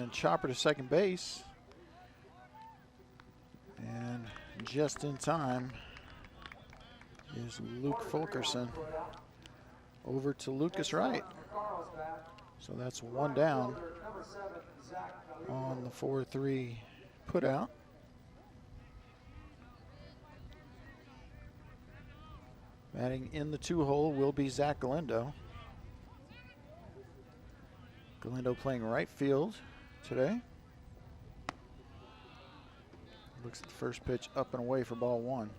And chopper to second base. And just in time is Luke Fulkerson over to Lucas Wright. So that's one down on the 4-3 put out. Batting in the 2-hole will be Zach Galindo. Galindo playing right field today. Looks at the first pitch up and away for ball 1.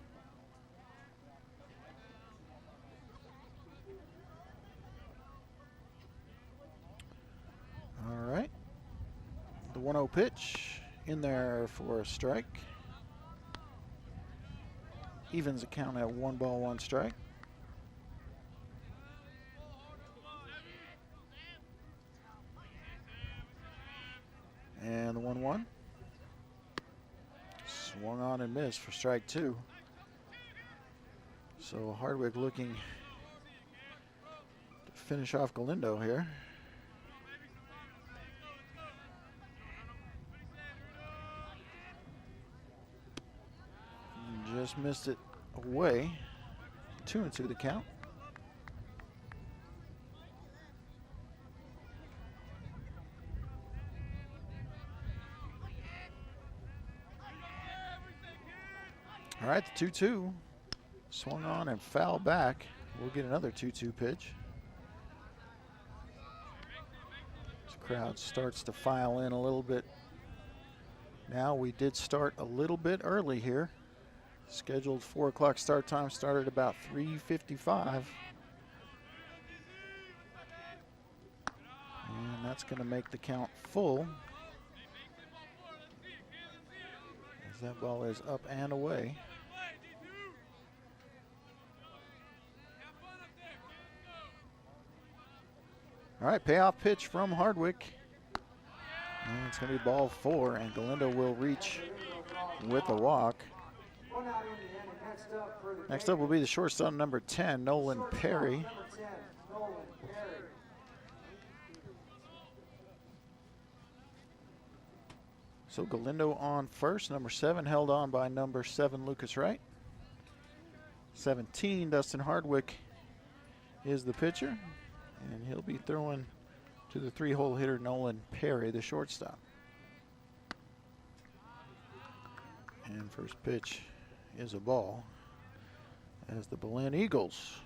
All right. The 1-0 pitch in there for a strike. Evens the count at 1 ball, 1 strike. And the 1-1. Swung on and missed for strike 2. So Hardwick looking to finish off Galindo here. Just missed it away. 2-2 the count. All right, the 2-2 swung on and fouled back. We'll get another 2-2 pitch. This crowd starts to file in a little bit. Now we did start a little bit early here. Scheduled 4 o'clock start time started about 3:55. And that's going to make the count full. As that ball is up and away. All right, payoff pitch from Hardwick. And it's going to be ball 4, and Galindo will reach with a walk. Next up will be the shortstop number 10, Nolan Perry. So Galindo on first, number 7 held on by number 7, Lucas Wright. 17, Dustin Hardwick is the pitcher, and he'll be throwing to the 3-hole hitter, Nolan Perry, the shortstop. And first pitch is a ball as the Belen Eagles,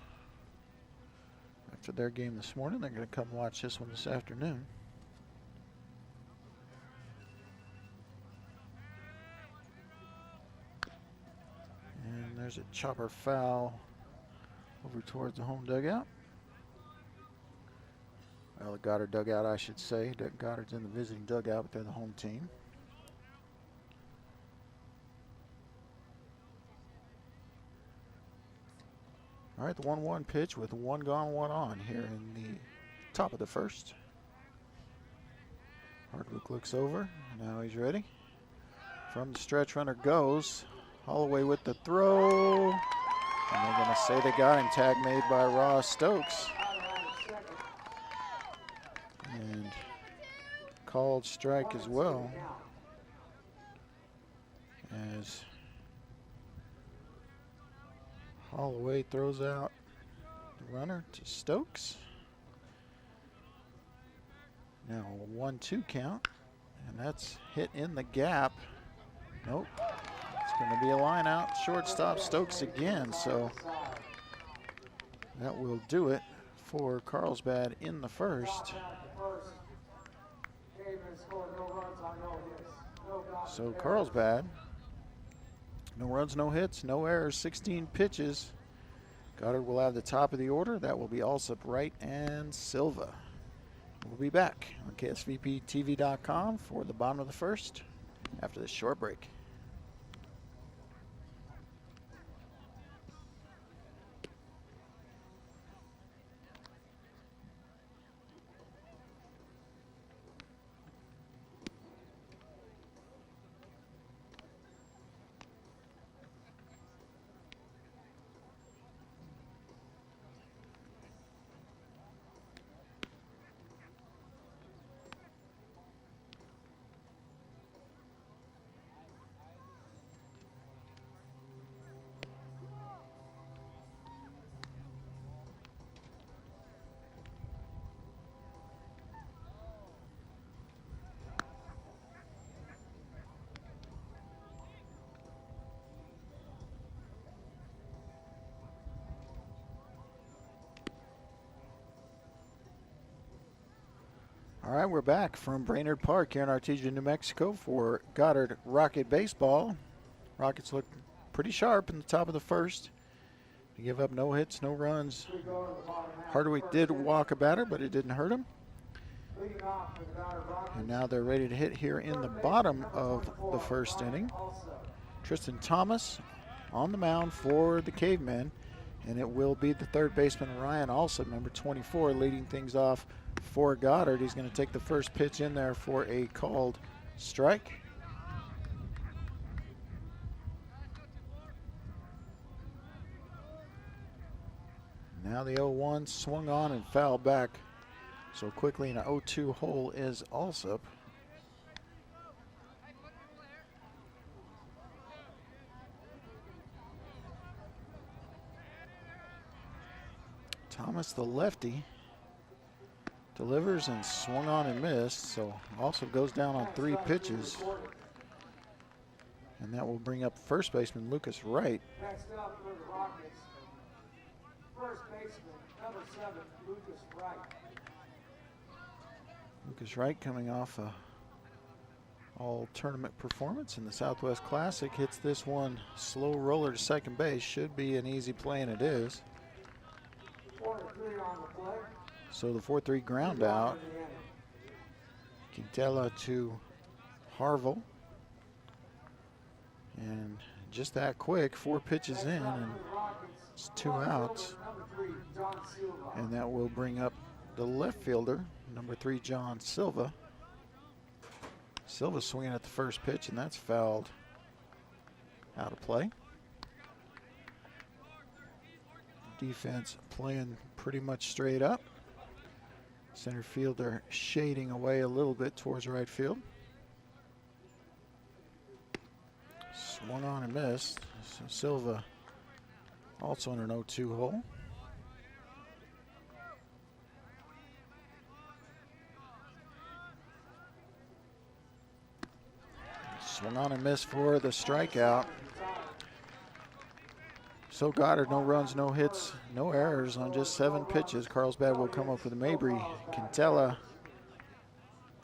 after their game this morning, they're going to come watch this one this afternoon. And there's a chopper foul over towards the home dugout. Well, the Goddard dugout, I should say. Goddard's in the visiting dugout, but they're the home team. All right, the 1-1 pitch with 1 gone, 1 on here in the top of the first. Hardwick looks over. Now he's ready. From the stretch, runner goes. Holloway with the throw. And they're going to say they got him. Tag made by Ross Stokes. And called strike as well. As Holloway throws out the runner to Stokes. Now a 1-2 count, and that's hit in the gap. Nope. It's going to be a line out. Shortstop Stokes again, so that will do it for Carlsbad in the first. So Carlsbad, no runs, no hits, no errors, 16 pitches. Goddard will have the top of the order. That will be Alsop, Wright, and Silva. We'll be back on KSVPTV.com for the bottom of the first after this short break. All right, we're back from Brainerd Park here in Artesia, New Mexico for Goddard Rocket Baseball. Rockets look pretty sharp in the top of the first. They give up no hits, no runs. Hardwick did walk a batter, but it didn't hurt him. And now they're ready to hit here in the bottom of the first inning. Tristan Thomas on the mound for the Cavemen, and it will be the third baseman Ryan Alsop, number 24, leading things off for Goddard. He's going to take the first pitch in there for a called strike. Now the 0-1 swung on and fouled back. So quickly in an 0-2 hole is Alsop. Thomas, the lefty, delivers and swung on and missed. So Alsop goes down on 3 pitches. And that will bring up first baseman Lucas Wright. Next up for the Rockets, first baseman, number 7, Lucas Wright. Lucas Wright coming off a all-tournament performance in the Southwest Classic. Hits this one slow roller to second base. Should be an easy play, and it is. 4-3 on the play. So the 4-3 ground out. Quintela to Harville. And just that quick, 4 pitches in, and it's 2 outs. And that will bring up the left fielder, number 3, John Silva. Silva swinging at the first pitch, and that's fouled out of play. Defense playing pretty much straight up. Center fielder shading away a little bit towards right field. Swung on and missed. So Silva also in an 0-2 hole. Swung on and missed for the strikeout. So Goddard, no runs, no hits, no errors on just 7 pitches. Carlsbad will come up with Mabry, Quintela,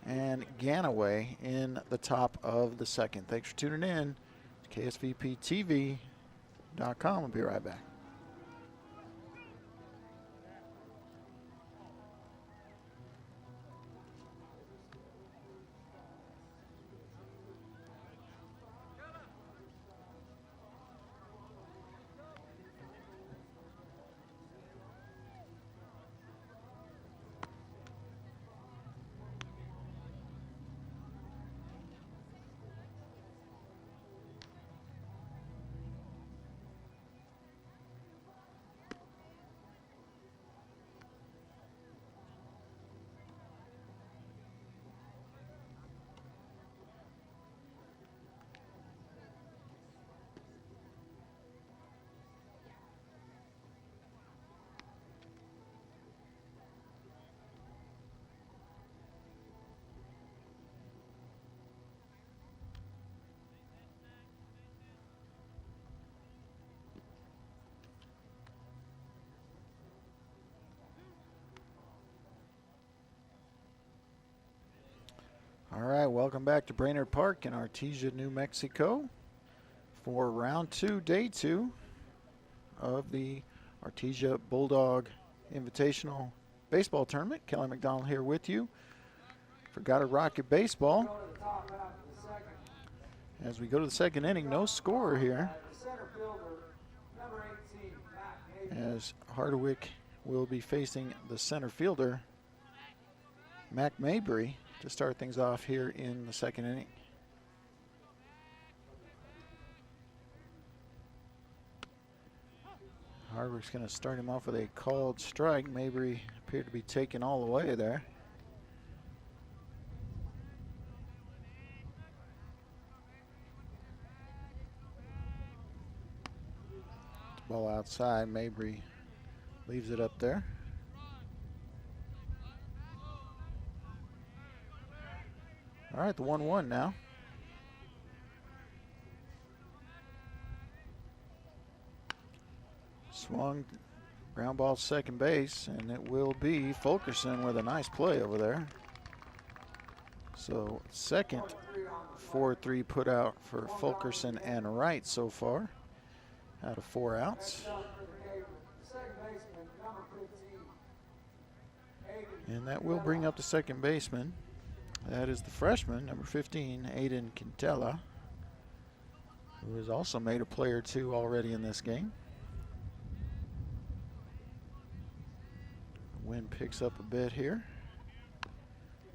and Ganaway in the top of the second. Thanks for tuning in. KSVPTV.com. We'll be right back. All right, welcome back to Brainerd Park in Artesia, New Mexico for round 2, day 2 of the Artesia Bulldog Invitational Baseball Tournament. Kelly McDonald here with you for Goddard Rocket Baseball. As we go to the second inning, no score here, as Hardwick will be facing the center fielder, Mac Mabry, to start things off here in the second inning. Hardwick's going to start him off with a called strike. Mabry appeared to be taken all the way there. Ball outside. Mabry leaves it up there. All right, the 1-1 now. Swung, ground ball second base, and it will be Fulkerson with a nice play over there. So second 4-3 put out for Fulkerson and Wright so far, out of 4 outs. And that will bring up the second baseman. That is the freshman, number 15, Aiden Quintela, who has also made a play or two already in this game. Wind picks up a bit here.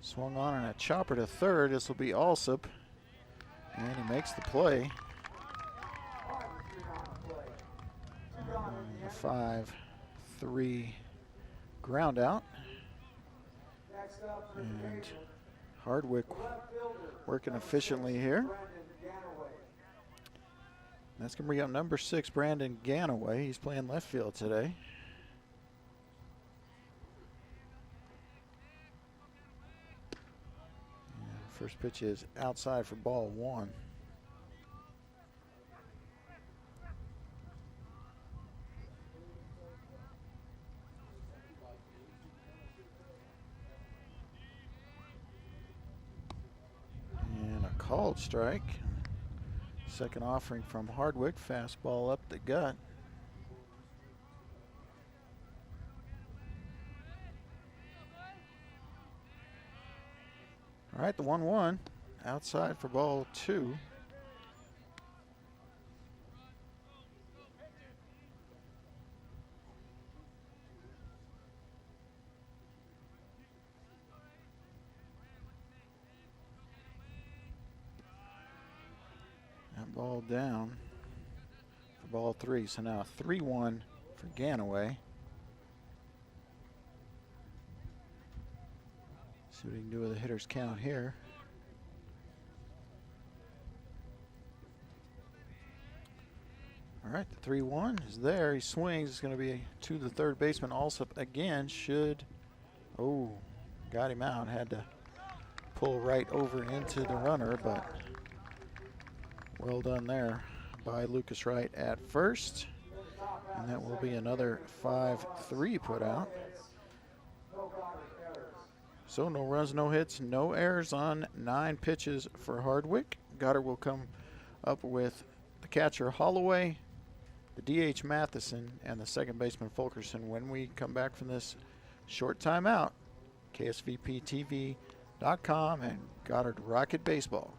Swung on and a chopper to third. This will be Alsop, and he makes the play. A 5-3 ground out. And Hardwick working efficiently here. That's going to bring up number 6, Brandon Ganaway. He's playing left field today. And first pitch is outside for ball 1. And a called strike. Second offering from Hardwick, fastball up the gut. All right, the 1-1 outside for ball 2. Ball down for ball 3. So now 3-1 for Ganaway. See what he can do with the hitter's count here. All right, the 3-1 is there. He swings. It's going to be to the third baseman. Alsop again should. Oh, got him out. Had to pull right over into the runner, but well done there by Lucas Wright at first. And that will be another 5-3 put out. So no runs, no hits, no errors on 9 pitches for Hardwick. Goddard will come up with the catcher Holloway, the DH Matheson, and the second baseman Fulkerson when we come back from this short timeout. KSVPTV.com and Goddard Rocket Baseball.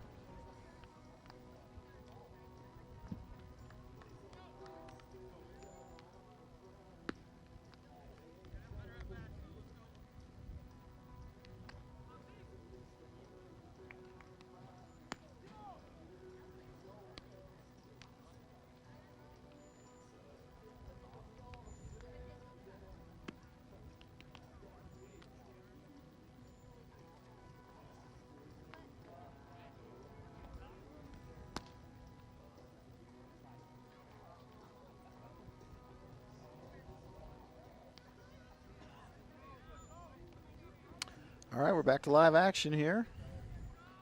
All right, we're back to live action here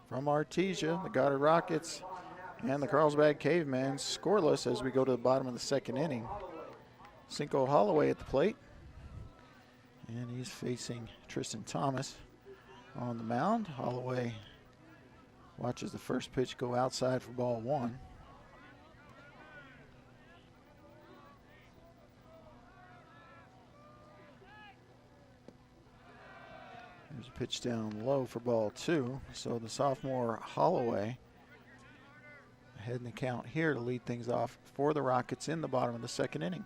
from Artesia. The Goddard Rockets and the Carlsbad Cavemen scoreless as we go to the bottom of the second inning. Cinco Holloway at the plate, and he's facing Tristan Thomas on the mound. Holloway watches the first pitch go outside for ball 1. There's a pitch down low for ball 2. So the sophomore Holloway ahead in the count here to lead things off for the Rockets in the bottom of the second inning.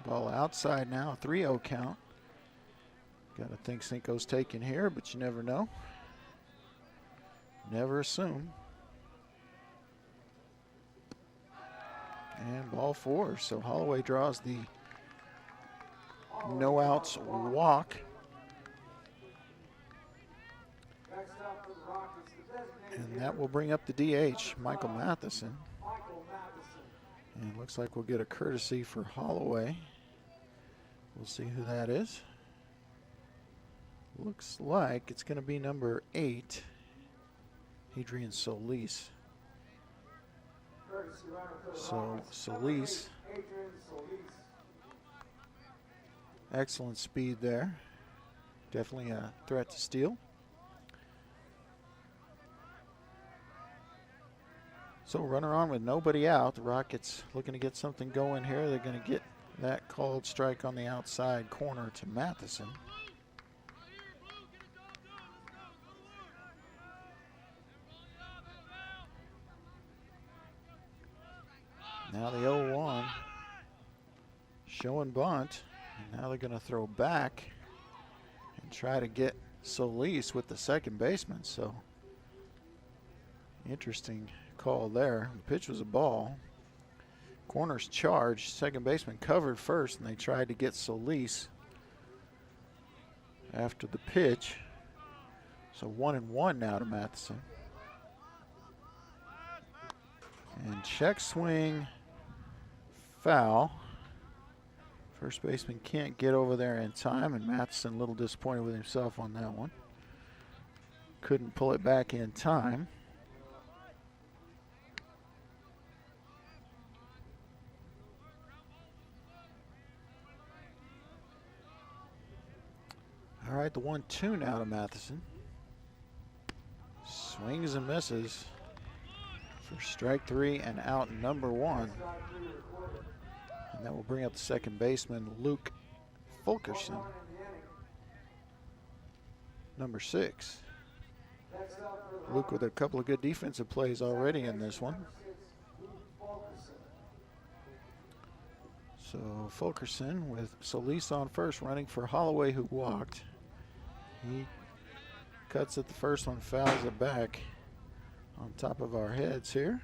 Ball outside now, 3-0 count. Got to think Cinco's taken here, but you never know. Never assume. And ball 4. So Holloway draws the no outs walk. And that will bring up the DH, Michael Matheson. And it looks like we'll get a courtesy for Holloway. We'll see who that is. Looks like it's going to be number 8, Adrian Solis. So Solis, excellent speed there. Definitely a threat to steal. So runner on with nobody out. The Rockets looking to get something going here. They're going to get that called strike on the outside corner to Matheson. Now the 0-1. Showing bunt. And now they're going to throw back and try to get Solis with the second baseman. So interesting call there. The pitch was a ball. Corner's charged. Second baseman covered first, and they tried to get Solis after the pitch. So 1-1 now to Matheson. And check swing, foul. First baseman can't get over there in time, and Matheson a little disappointed with himself on that one. Couldn't pull it back in time. All right, the 1-2 now to Matheson. Swings and misses for strike 3 and out number 1. And that will bring up the second baseman, Luke Fulkerson, number 6. Luke with a couple of good defensive plays already in this one. So Fulkerson with Solis on first, running for Holloway, who walked. He cuts at the first one, fouls it back on top of our heads here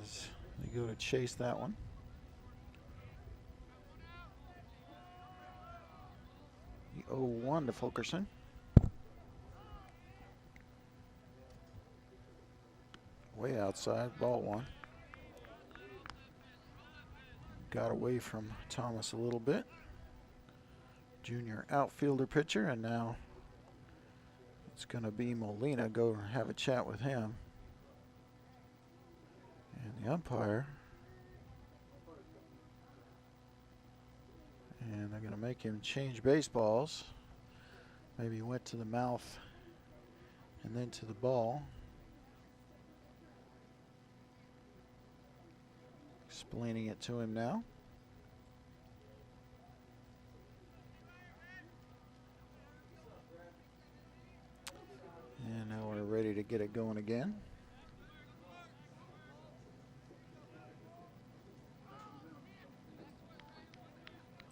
as they go to chase that one. The 0-1 to Fulkerson. Way outside, ball 1. Got away from Thomas a little bit. Junior outfielder pitcher, and now it's going to be Molina. Go have a chat with him. And the umpire. And they're going to make him change baseballs. Maybe he went to the mouth and then to the ball. Explaining it to him now. And now we're ready to get it going again.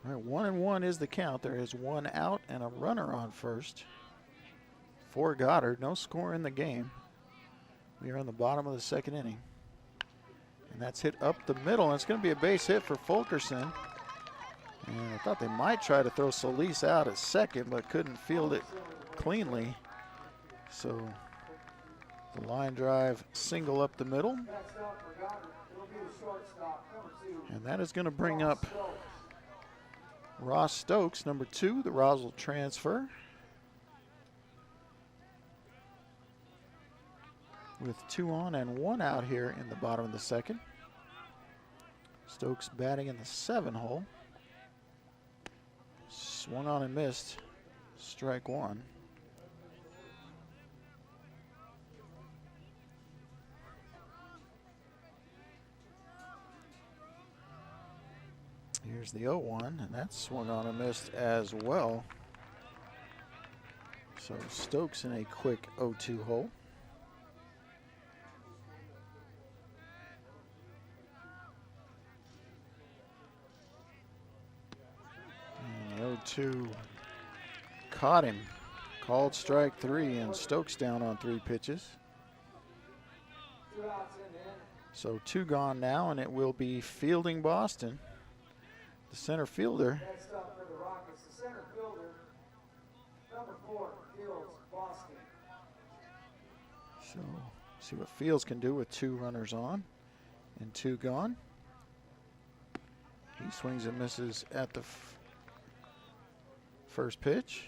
All right, 1-1 is the count. There is one out and a runner on first for Goddard. No score in the game. We are on the bottom of the second inning. And that's hit up the middle, and it's going to be a base hit for Fulkerson. And I thought they might try to throw Solis out at second, but couldn't field it cleanly. So the line drive single up the middle. And that is going to bring up Ross Stokes, number 2, the Roswell transfer. With 2 on and 1 out here in the bottom of the second. Stokes batting in the 7 hole. Swung on and missed. Strike 1. Here's the 0-1, and that's swung on and missed as well. So Stokes in a quick 0-2 hole. And the 0-2 caught him. Called strike 3, and Stokes down on 3 pitches. So 2 gone now, and it will be fielding Boston. The center fielder. Next up for the Rockets, the center fielder, number 4, Fields, Boston. So see what Fields can do with 2 runners on and 2 gone. He swings and misses at the first pitch.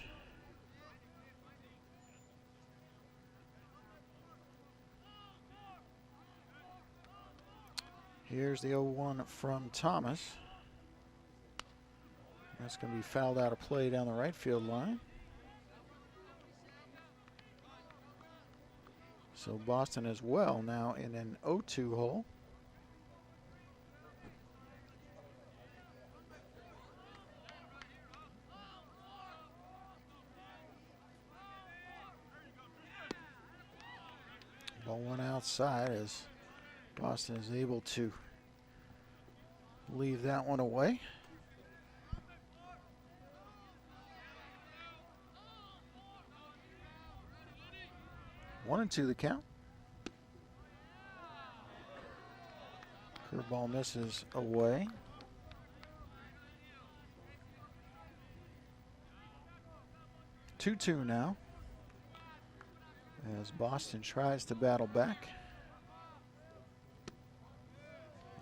Here's the 0-1 from Thomas. That's going to be fouled out of play down the right field line. So Boston as well now in an 0-2 hole. Ball one outside as Boston is able to leave that one away. One and two the count. Curveball misses away. 2-2 now as Boston tries to battle back.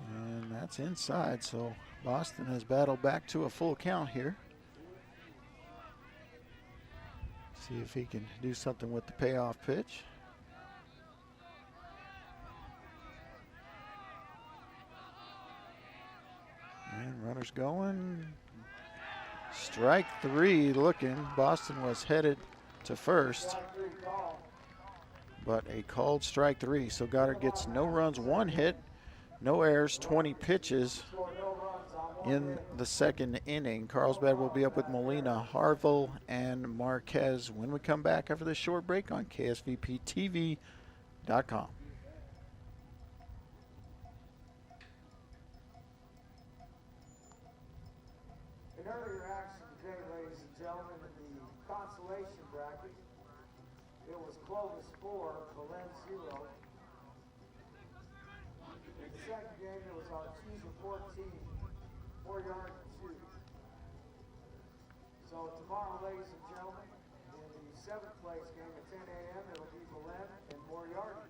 And that's inside, so Boston has battled back to a full count here. See if he can do something with the payoff pitch. And runners going. Strike three looking. Boston was headed to first, but a called strike three. So Goddard gets no runs, one hit, no errors, 20 pitches in the second inning. Carlsbad will be up with Molina, Harville, and Marquez when we come back after this short break on KSVPTV.com. In earlier action today, ladies and gentlemen, in the consolation bracket, it was Clovis 4, Valen 0. In the second game, it was Artesia 14, 4-yard 2. So tomorrow, ladies and gentlemen, in the 7th place game at 10 a.m., it'll be Valen and Moriarty.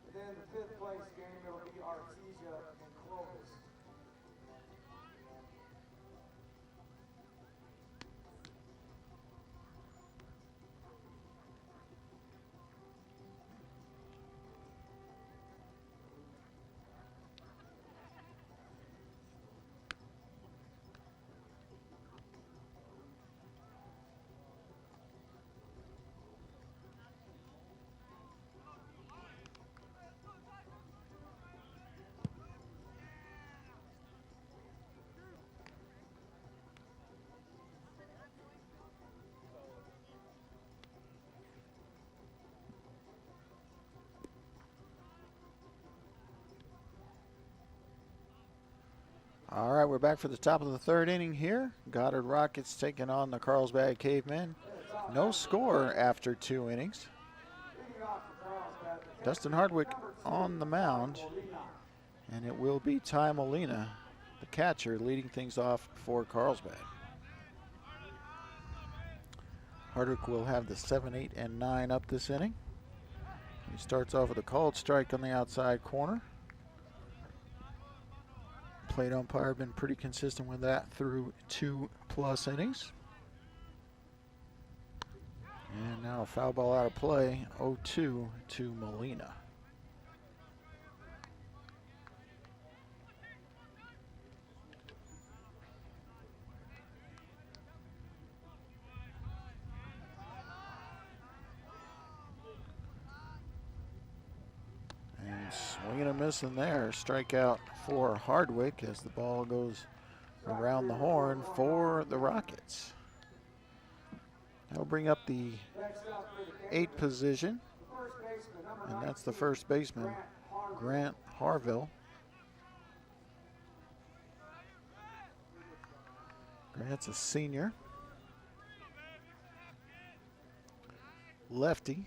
And then the 5th place game, it'll be Artesia and Clovis. All right, we're back for the top of the third inning here. Goddard Rockets taking on the Carlsbad Cavemen. No score after 2 innings. Dustin Hardwick on the mound, and it will be Ty Molina, the catcher, leading things off for Carlsbad. Hardwick will have the 7, 8, and 9 up this inning. He starts off with a called strike on the outside corner. Plate umpire been pretty consistent with that through 2+ innings. And now a foul ball out of play, 0-2 to Molina. And swinging and missing there, strikeout for Hardwick as the ball goes around the horn for the Rockets. That'll bring up the 8th position, and that's the first baseman, Grant Harville. Grant's a senior. Lefty.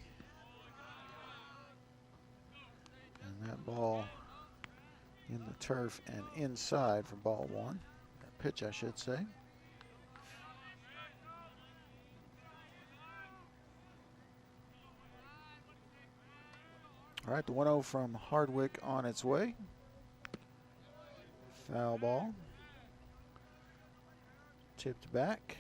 And that ball in the turf and inside for ball one. That pitch, I should say. All right, the 1-0 from Hardwick on its way. Foul ball. Tipped back.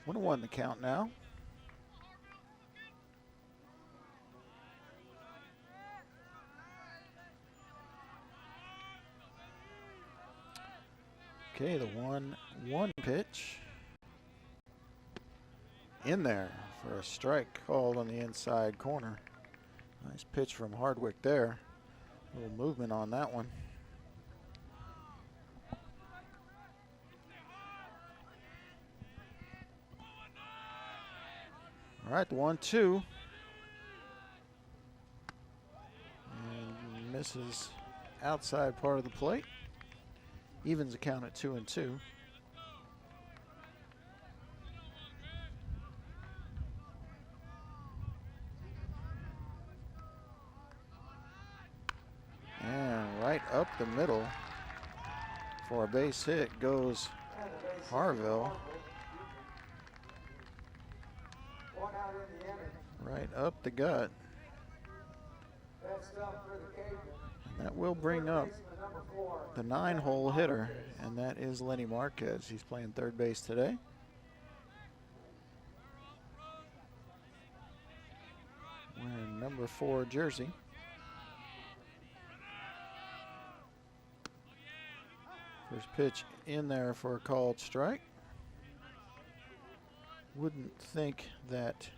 1-1 the count now. Okay, the 1-1 pitch. In there for a strike called on the inside corner. Nice pitch from Hardwick there. A little movement on that one. All right, the 1-2. And misses outside part of the plate. Evens the count at 2-2. And right up the middle for a base hit goes Harville. Right up the gut. And that will bring up the 9-hole hitter, and that is Lenny Marquez. He's playing third base today. Wearing number 4 jersey. First pitch in there for a called strike. Wouldn't think that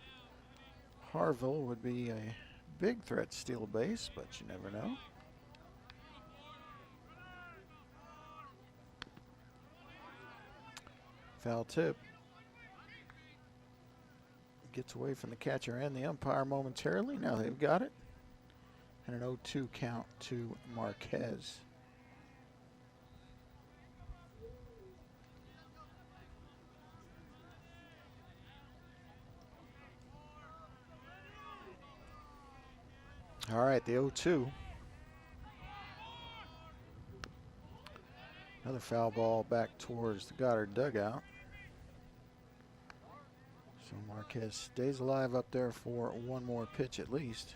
Harville would be a big threat to steal a base, but you never know. Foul tip. Gets away from the catcher and the umpire momentarily. Now they've got it. And an 0-2 count to Marquez. All right, the 0-2. Another foul ball back towards the Goddard dugout. So Marquez stays alive up there for one more pitch at least.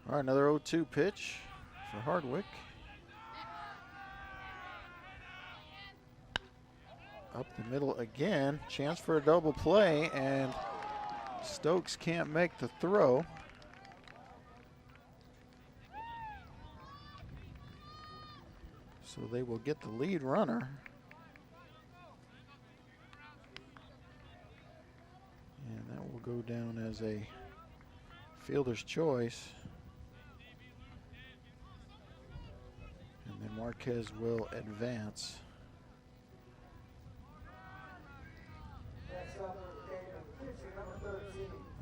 All right, another 0-2 pitch for Hardwick. Up the middle again, chance for a double play, and Stokes can't make the throw. So they will get the lead runner. And that will go down as a fielder's choice. And then Marquez will advance.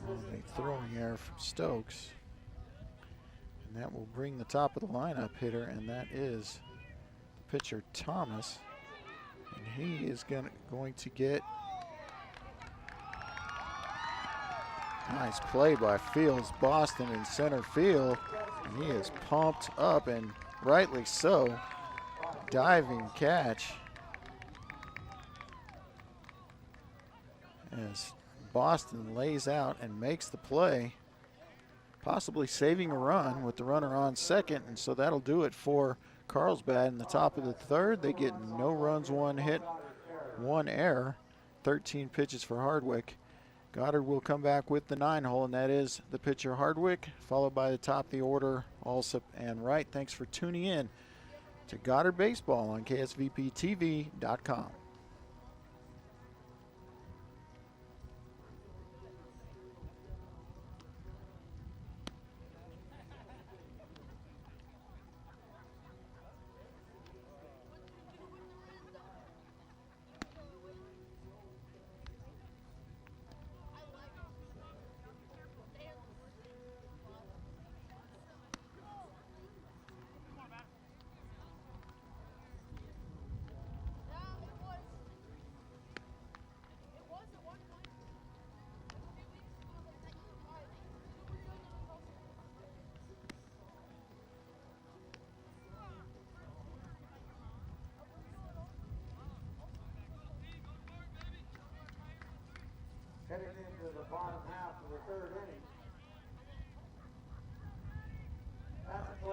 A throwing error from Stokes. And that will bring the top of the lineup hitter, and that is the pitcher Thomas. And he is going to get nice play by Fields. Boston in center field. And he is pumped up, and rightly so. Diving catch. As Boston lays out and makes the play, possibly saving a run with the runner on second, and so that'll do it for Carlsbad in the top of the third. They get no runs, 1 hit, 1 error, 13 pitches for Hardwick. Goddard will come back with the 9-hole, and that is the pitcher Hardwick, followed by the top of the order, Alsop and Wright. Thanks for tuning in to Goddard Baseball on KSVPTV.com. Heading into the bottom half of the third inning.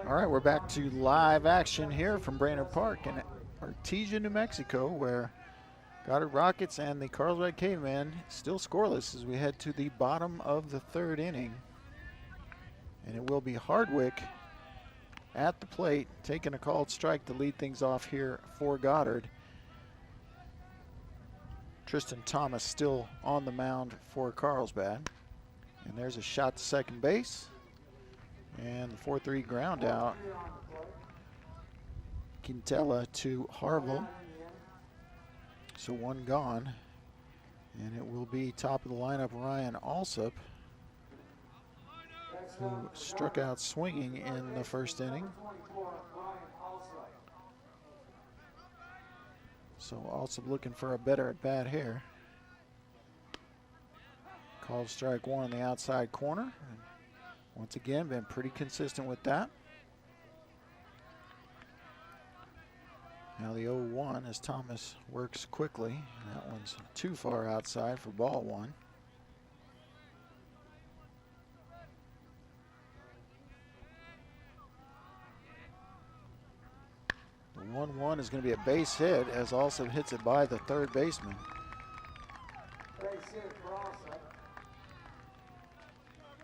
All right, we're back to live action here from Brainerd Park in Artesia, New Mexico, where Goddard Rockets and the Carlsbad Cavemen still scoreless as we head to the bottom of the third inning. And it will be Hardwick at the plate, taking a called strike to lead things off here for Goddard. Tristan Thomas still on the mound for Carlsbad. And there's a shot to second base. And the 4-3 ground out. Quintela to Harville. So one gone. And it will be top of the lineup Ryan Alsop, who struck out swinging in the first inning. So Alsop looking for a better at bat here. Called strike one on the outside corner. And once again, been pretty consistent with that. Now the 0-1 as Thomas works quickly. That one's too far outside for ball one. The 1-1 is going to be a base hit as Alsop hits it by the third baseman. Base hit for Alsop.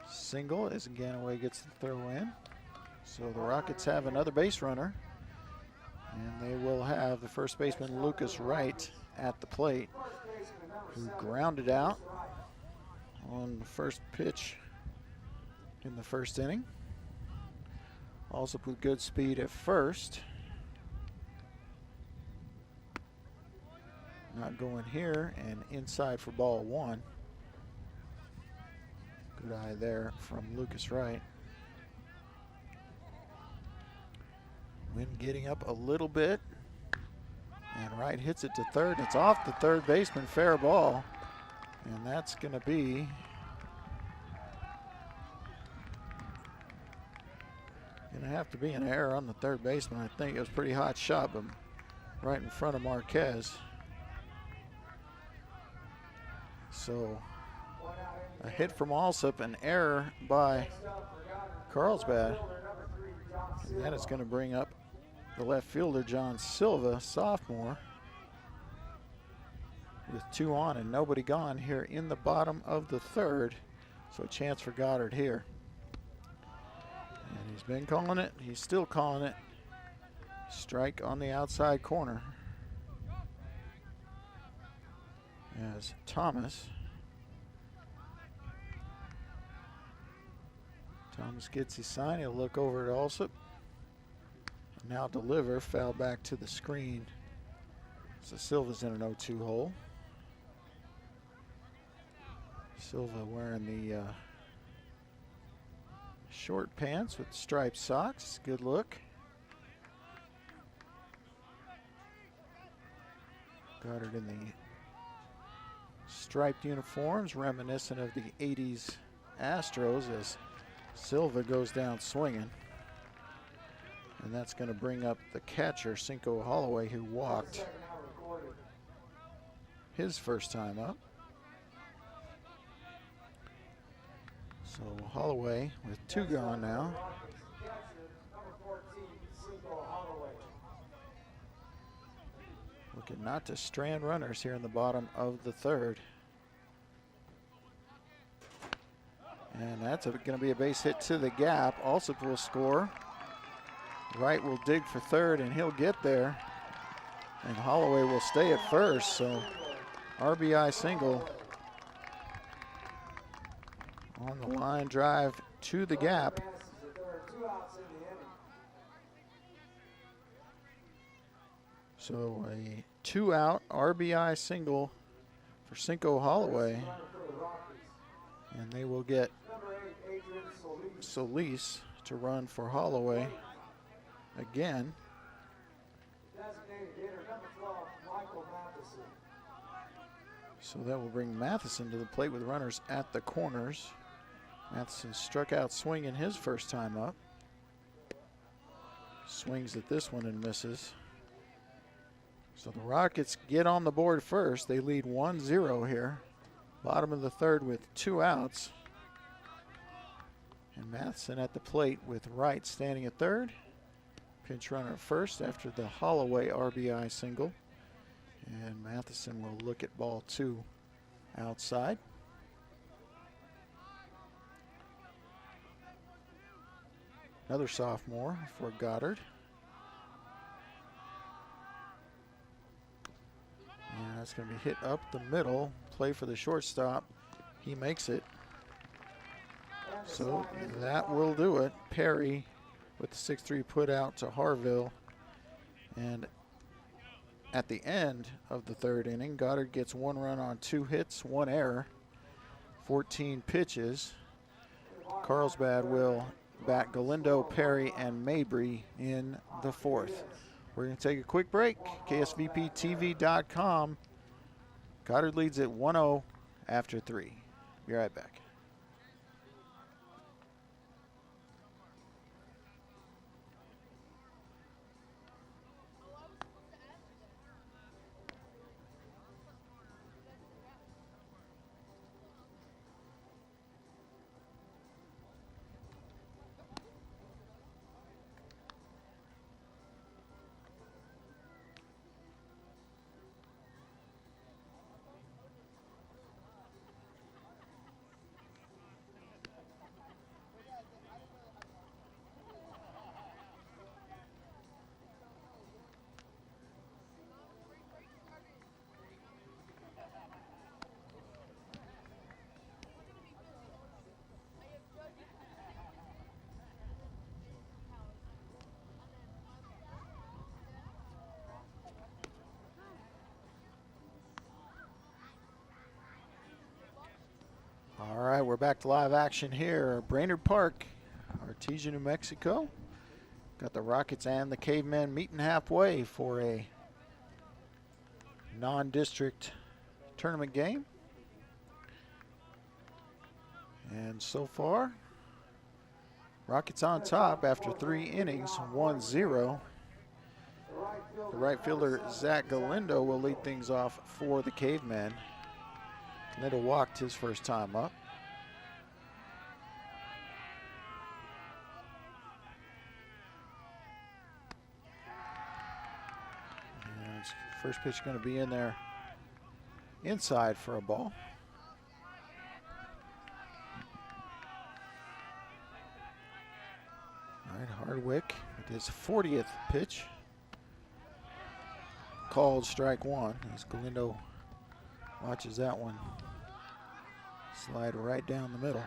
Single as Ganaway gets the throw in. So the Rockets have another base runner. And they will have the first baseman Lucas Wright at the plate, who grounded out on the first pitch in the first inning. Also with good speed at first. Not going here, and inside for ball one. Good eye there from Lucas Wright. Wind getting up a little bit, and Wright hits it to third. It's off the third baseman, fair ball, and that's going to be have to be an error on the third baseman. I think it was a pretty hot shot, but right in front of Marquez. So a hit from Alsop, an error by Carlsbad, and that is going to bring up the left fielder, John Silva, sophomore, with 2 on and nobody gone here in the bottom of the third. So a chance for Goddard here. And he's been calling it. He's still calling it. Strike on the outside corner. As Thomas gets his sign. He'll look over at Alsop. Now deliver, foul back to the screen. So Silva's in an 0-2 hole. Silva wearing the short pants with striped socks. Good look. Goddard in the striped uniforms, reminiscent of the 80s Astros, as Silva goes down swinging. And that's going to bring up the catcher, Cinco Holloway, who walked his first time up. So Holloway with 2 gone now. Looking not to strand runners here in the bottom of the third. And that's going to be a base hit to the gap. Alsop will score. Wright will dig for third, and he'll get there. And Holloway will stay at first, so RBI single on the line drive to the gap. So a 2-out RBI single for Cinco Holloway. And they will get Solis to run for Holloway again. So that will bring Matheson to the plate with runners at the corners. Matheson struck out swinging his first time up. Swings at this one and misses. So the Rockets get on the board first. They lead 1-0 here. Bottom of the third with 2 outs. And Matheson at the plate with Wright standing at third. Pinch runner at first after the Holloway RBI single. And Matheson will look at ball 2 outside. Another sophomore for Goddard. And that's going to be hit up the middle. Play for the shortstop. He makes it. So that will do it. Perry with the 6-3 put out to Harville. And at the end of the 3rd inning, Goddard gets 1 run on 2 hits, 1 error, 14 pitches. Carlsbad will bat Galindo, Perry, and Mabry in the 4th. We're going to take a quick break. KSVPTV.com. Goddard leads at 1-0 after 3. Be right back. All right, we're back to live action here. Brainerd Park, Artesia, New Mexico. Got the Rockets and the Cavemen meeting halfway for a non-district tournament game. And so far, Rockets on top after 3 innings, 1-0. The right fielder, Zach Galindo, will lead things off for the Cavemen. Galindo walked his first time up. And first pitch going to be in there inside for a ball. All right, Hardwick with his 40th pitch. Called strike 1 as Galindo watches that one slide right down the middle.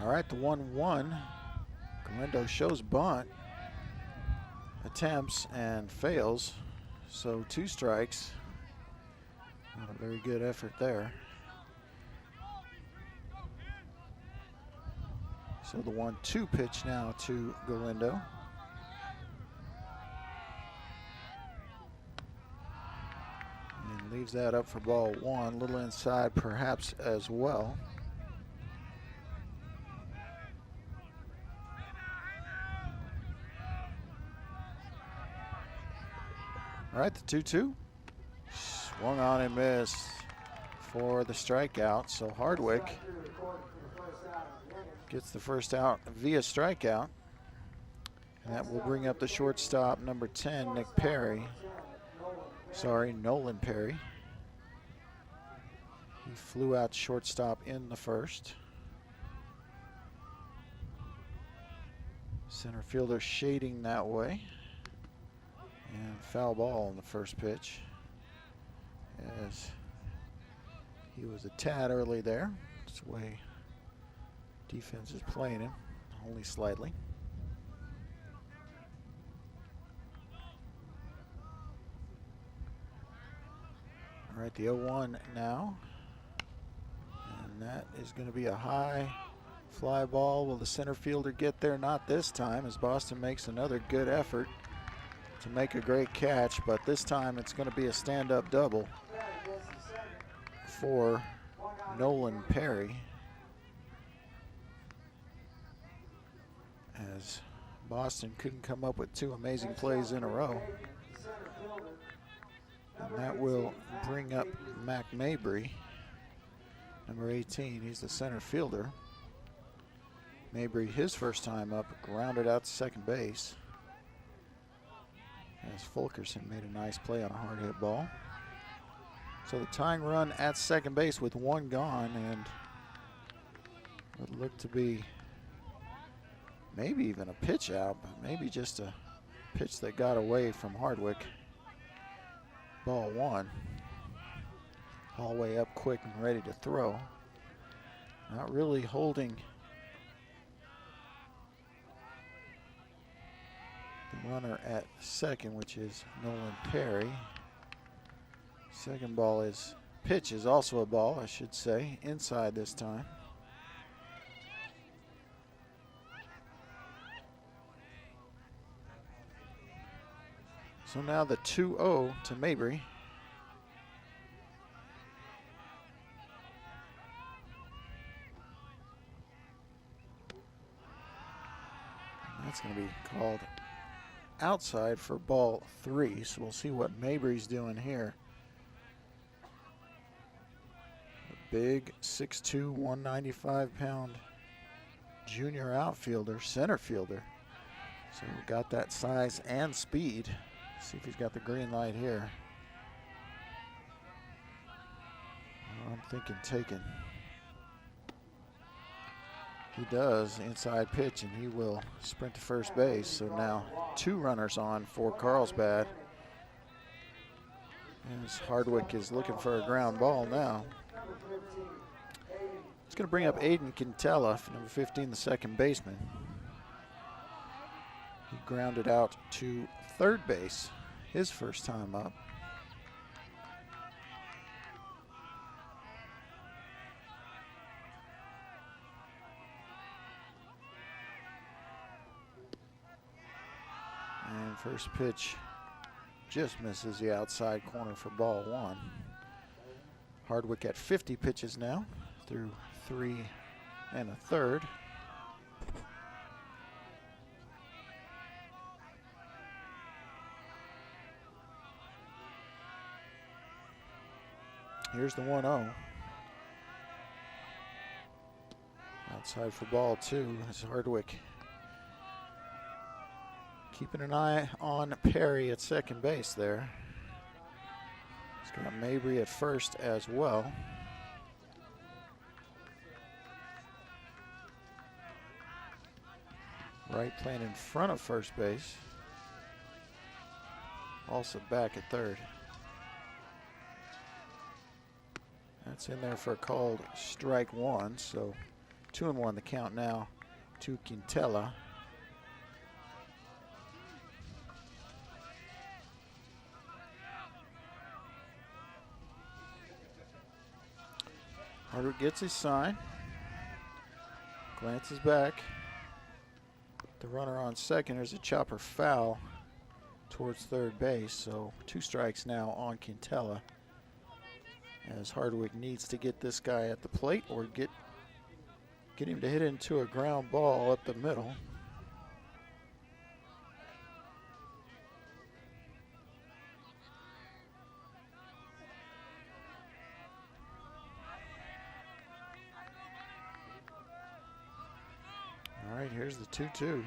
All right, the 1-1. Galindo shows bunt, attempts and fails. So 2 strikes. Not a very good effort there. So the 1-2 pitch now to Galindo. And leaves that up for ball 1. A little inside perhaps as well. All right, the 2-2. Swung on and missed for the strikeout. So Hardwick gets the first out via strikeout. And that will bring up the shortstop, number 10, Nick Perry. Sorry, Nolan Perry. He flew out shortstop in the first. Center fielder shading that way. And foul ball on the first pitch, as he was a tad early there. That's the way defense is playing him, only slightly. All right, the 0-1 now. And that is going to be a high fly ball. Will the center fielder get there? Not this time, as Boston makes another good effort to make a great catch, but this time it's going to be a stand-up double for Nolan Perry, as Boston couldn't come up with 2 amazing plays in a row. And that will bring up Mac Mabry, number 18. He's the center fielder. Mabry, his first time up, grounded out to second base. As Fulkerson made a nice play on a hard hit ball. So the tying run at second base with one gone, and it looked to be maybe even a pitch out, but maybe just a pitch that got away from Hardwick. Ball one. Hallway up quick and ready to throw. Not really holding the runner at second, which is Nolan Perry. Second ball is pitch is also a ball, I should say, inside this time. So now the 2-0 to Mabry. That's going to be called outside for ball 3. So we'll see what Mabry's doing here. A big 6'2", 195-pound junior outfielder, center fielder. So we got that size and speed. See if he's got the green light here. I'm thinking taken. He does, inside pitch, and he will sprint to first base. So now 2 runners on for Carlsbad. As Hardwick is looking for a ground ball now. He's going to bring up Aiden Quintela, number 15, the second baseman. He grounded out to third base his first time up. And first pitch just misses the outside corner for ball 1. Hardwick at 50 pitches now through 3 1/3. Here's the 1-0. Outside for ball 2 is Hardwick. Keeping an eye on Perry at second base there. He's got Mabry at first as well. Wright playing in front of first base. Also back at third. That's in there for a called strike 1, so 2-1 the count now to Quintela. Hardwick gets his sign, glances back. The runner on second, there's a chopper foul towards third base, so 2 strikes now on Quintela, as Hardwick needs to get this guy at the plate or get him to hit into a ground ball up the middle. All right, here's the 2-2.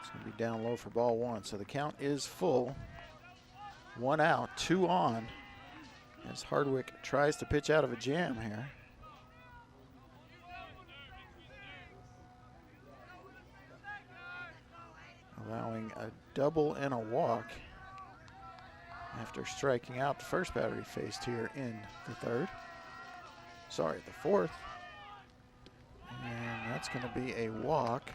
It's going to be down low for ball 1, so the count is full. 1 out, 2 on, as Hardwick tries to pitch out of a jam here. Allowing a double and a walk after striking out the first batter he faced here in the fourth. And that's going to be a walk,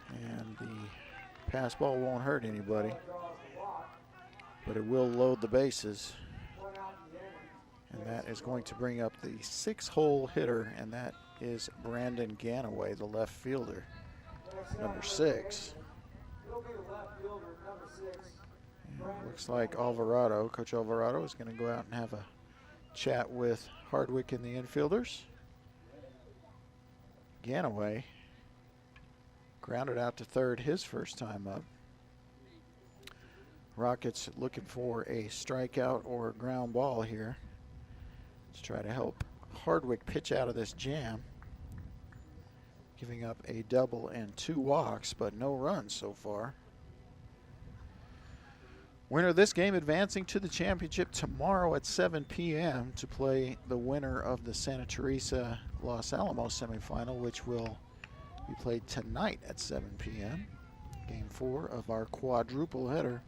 and the pass ball won't hurt anybody, but it will load the bases. And that is going to bring up the 6-hole hitter, and that is Brandon Ganaway, the left fielder, number 6. And looks like Coach Alvarado is going to go out and have a chat with Hardwick and the infielders. Ganaway grounded out to third his first time up. Rockets looking for a strikeout or a ground ball here to try to help Hardwick pitch out of this jam, giving up a double and 2 walks, but no runs so far. Winner of this game advancing to the championship tomorrow at 7 p.m. to play the winner of the Santa Teresa Los Alamos semifinal, which will be played tonight at 7 p.m. Game 4 of our quadruple header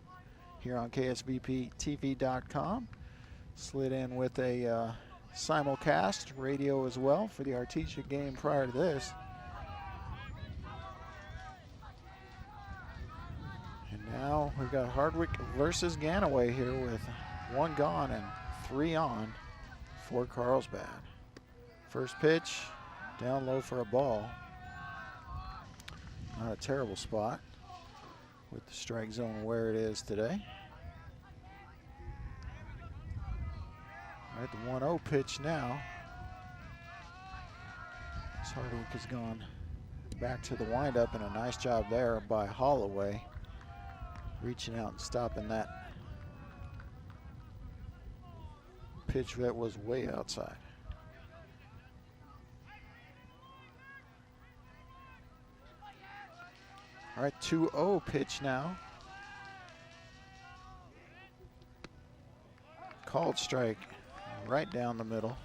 here on KSVPTV.com. Slid in with a simulcast radio as well for the Artesia game prior to this. And now we've got Hardwick versus Ganaway here with 1 gone and 3 on for Carlsbad. First pitch, down low for a ball. Not a terrible spot with the strike zone where it is today. All right, the 1-0 pitch now. As Hardwick has gone back to the windup, and a nice job there by Holloway, reaching out and stopping that pitch that was way outside. All right, 2-0 pitch now. Called strike right down the middle.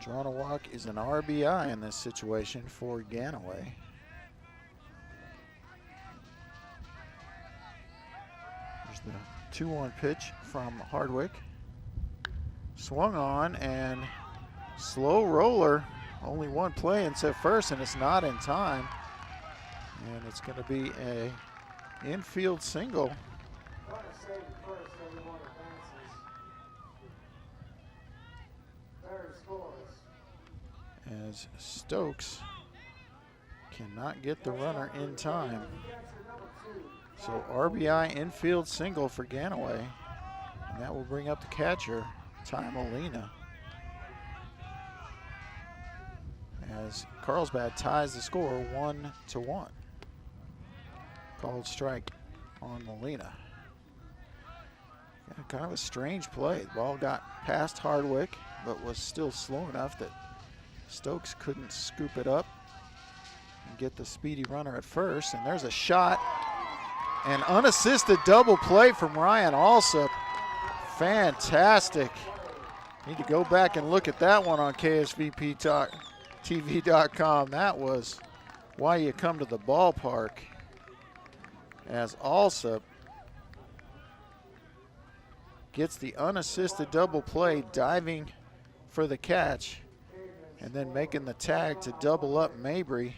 Drawn a walk is an RBI in this situation for Ganaway. There's the 2-1 pitch from Hardwick. Swung on and slow roller. Only 1 play into first, and it's not in time. And it's going to be a infield single. As Stokes cannot get the runner in time. So RBI infield single for Ganaway. And that will bring up the catcher, Ty Molina. As Carlsbad ties the score 1-1. Called strike on Molina. Yeah, kind of a strange play. The ball got past Hardwick, but was still slow enough that Stokes couldn't scoop it up and get the speedy runner at first. And there's a shot. An unassisted double play from Ryan Alsop. Fantastic. Need to go back and look at that one on KSVPTV.com. That was why you come to the ballpark. As Alsop gets the unassisted double play, diving for the catch, and then making the tag to double up Mabry.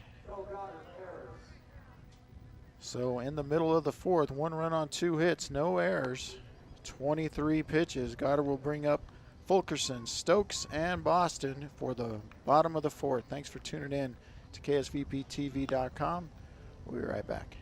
So in the middle of the 4th, 1 run on 2 hits, no errors, 23 pitches. Goddard will bring up Fulkerson, Stokes, and Boston for the bottom of the 4th. Thanks for tuning in to KSVPTV.com. We'll be right back.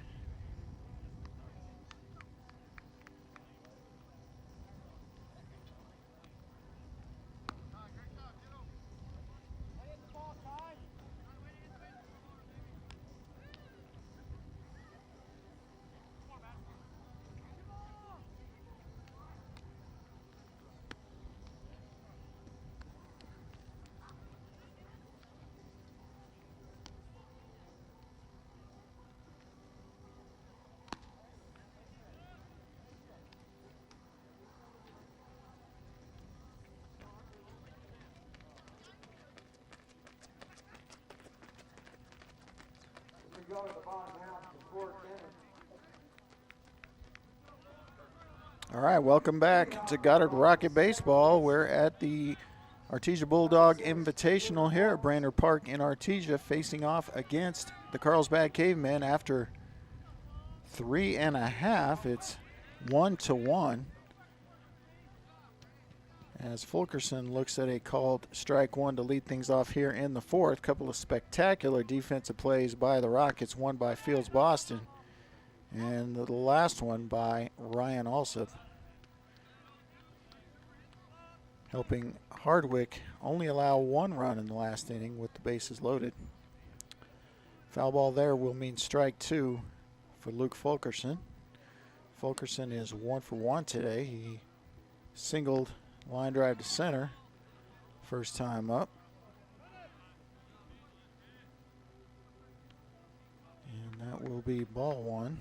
All right, welcome back to Goddard Rocket Baseball. We're at the Artesia Bulldog Invitational here at Brainerd Park in Artesia, facing off against the Carlsbad Cavemen after 3.5. It's 1-1. As Fulkerson looks at a called strike 1 to lead things off here in the 4th. Couple of spectacular defensive plays by the Rockets, one by Fields Boston, and the last one by Ryan Alsop, helping Hardwick only allow 1 run in the last inning with the bases loaded. Foul ball there will mean strike 2 for Luke Fulkerson. Fulkerson is 1 for 1 today. He singled Line drive to center. First time up. And that will be ball one.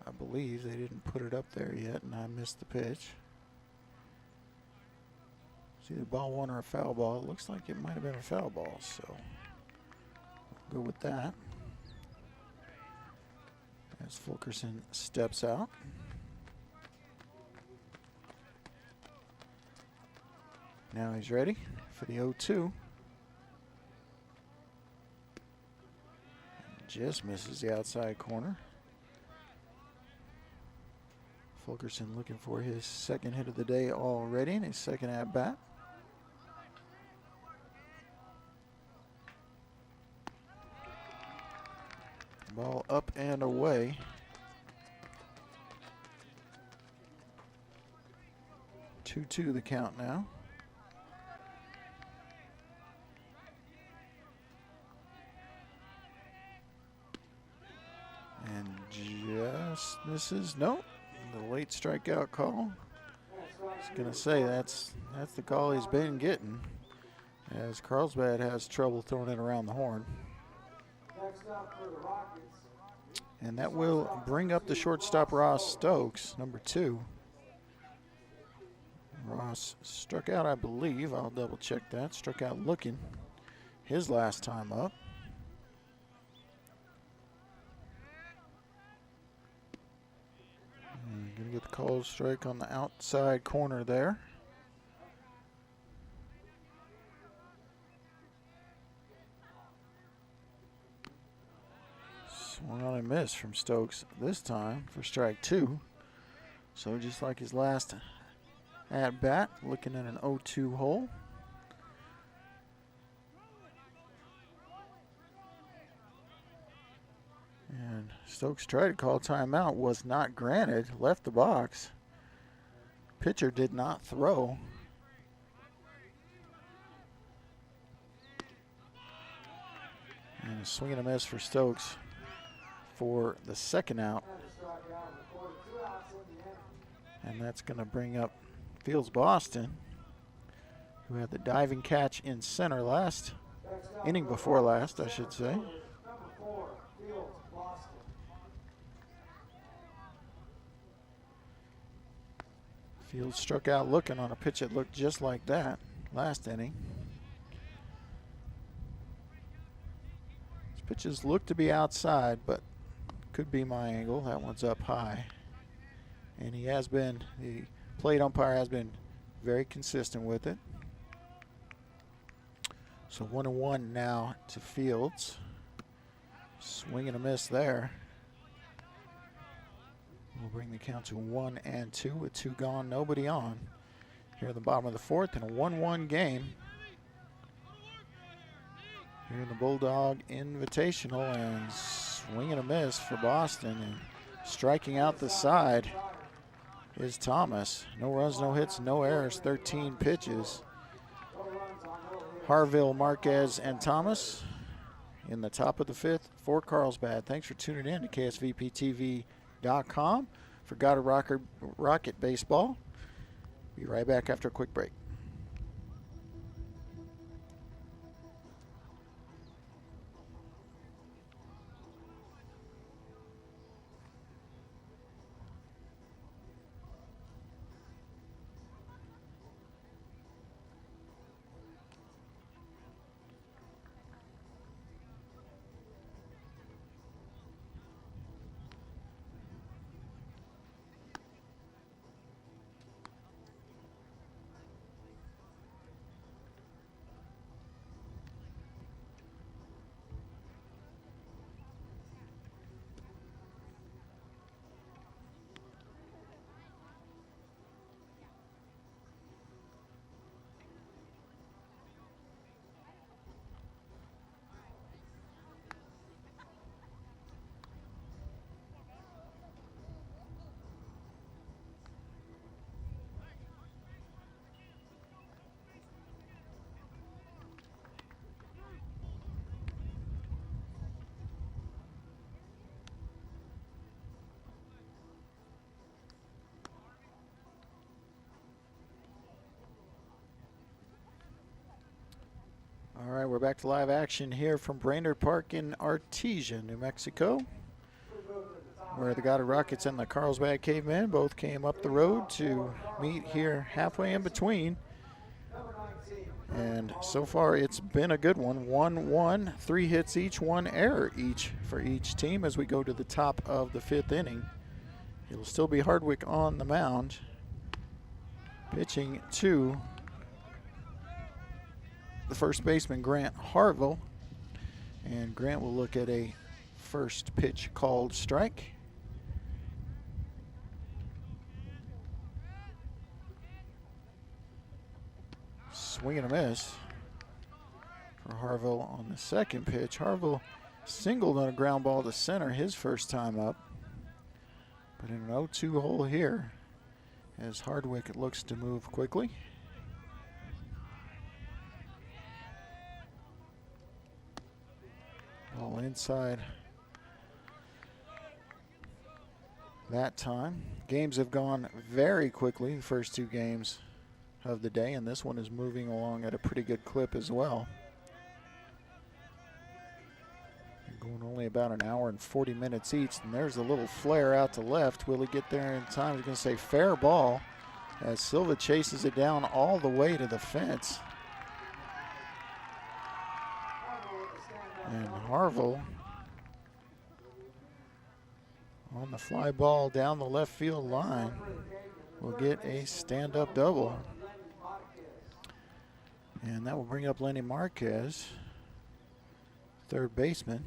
I believe they didn't put it up there yet, and I missed the pitch. It's either ball one or a foul ball. It looks like it might have been a foul ball, so we'll go with that. As Fulkerson steps out. Now he's ready for the 0-2. Just misses the outside corner. Fulkerson looking for his second hit of the day already in his second at bat. Ball up and away. Two the count now. And just misses. Nope. The late strikeout call. I was going to say that's the call he's been getting, as Carlsbad has trouble throwing it around the horn. And that will bring up the shortstop Ross Stokes, number 2. Ross struck out, I believe. I'll double check that. Struck out looking his last time up. Going to get the called strike on the outside corner there. Swung on and missed from Stokes this time for strike 2. So just like his last at bat, looking at an 0-2 hole. And Stokes tried to call timeout, was not granted, left the box. Pitcher did not throw. And a swing and a miss for Stokes for the second out. And that's going to bring up Fields Boston, who had the diving catch in center last inning before last, I should say. Fields struck out looking on a pitch that looked just like that last inning. His pitches look to be outside, but could be my angle. That one's up high. And he has been, the plate umpire has been very consistent with it. So 1-1 now to Fields. Swing and a miss there. We'll bring the count to 1-2 with 2 gone, nobody on. Here at the bottom of the 4th in a 1-1 game. Here in the Bulldog Invitational, and swing and a miss for Boston, and striking out the side is Thomas. No runs, no hits, no errors, 13 pitches. Harville, Marquez, and Thomas in the top of the 5th for Carlsbad. Thanks for tuning in to KSVPTV.com for Goddard Rocket Baseball. Be right back after a quick break. All right, we're back to live action here from Brainerd Park in Artesia, New Mexico, where the Goddard Rockets and the Carlsbad Cavemen both came up the road to meet here halfway in between. And so far it's been a good one. 1-1, 3 hits each, 1 error each for each team as we go to the top of the 5th inning. It'll still be Hardwick on the mound, pitching to the first baseman, Grant Harville. And Grant will look at a first pitch called strike. Swing and a miss for Harville on the second pitch. Harville singled on a ground ball to center his first time up. But in an 0-2 hole here as Hardwick looks to move quickly. Ball inside that time. Games have gone very quickly, the first 2 games of the day, and this one is moving along at a pretty good clip as well. Going only about an hour and 40 minutes each, and there's a little flare out to left. Will he get there in time? He's going to say fair ball as Silva chases it down all the way to the fence. And Harville on the fly ball down the left field line will get a stand-up double. And that will bring up Lenny Marquez, third baseman,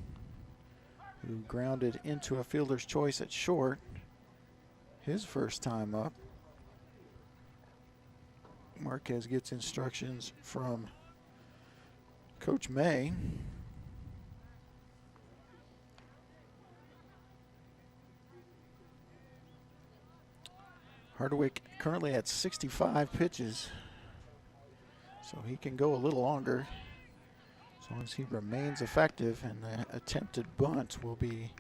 who grounded into a fielder's choice at short his first time up. Marquez gets instructions from Coach May. Hardwick currently at 65 pitches, so he can go a little longer as long as he remains effective, and the attempted bunt will be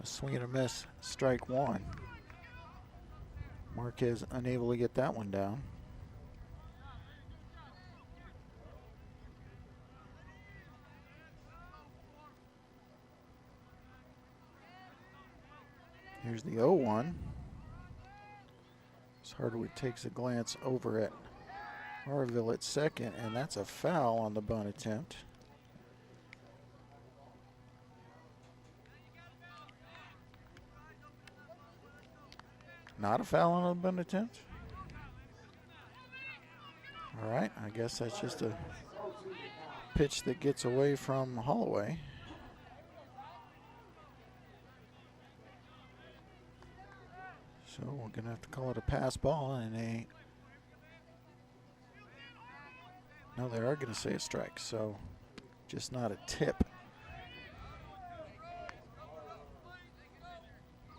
a swing and a miss, strike 1. Marquez unable to get that one down. Here's the 0-1. Hardwick takes a glance over at Harville at second, and that's a foul on the bunt attempt. Not a foul on the bunt attempt? All right, I guess that's just a pitch that gets away from Holloway. So we're going to have to call it a pass ball and a... No, they are going to say a strike, so just not a tip.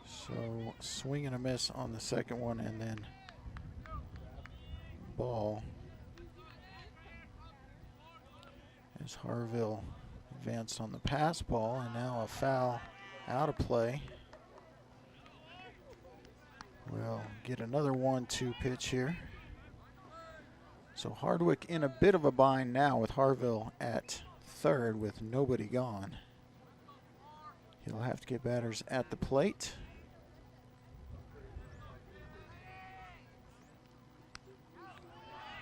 So swing and a miss on the second one, and then ball as Harville advanced on the pass ball, and now a foul out of play. We'll get another 1-2 pitch here. So Hardwick in a bit of a bind now with Harville at third with nobody gone. He'll have to get batters at the plate.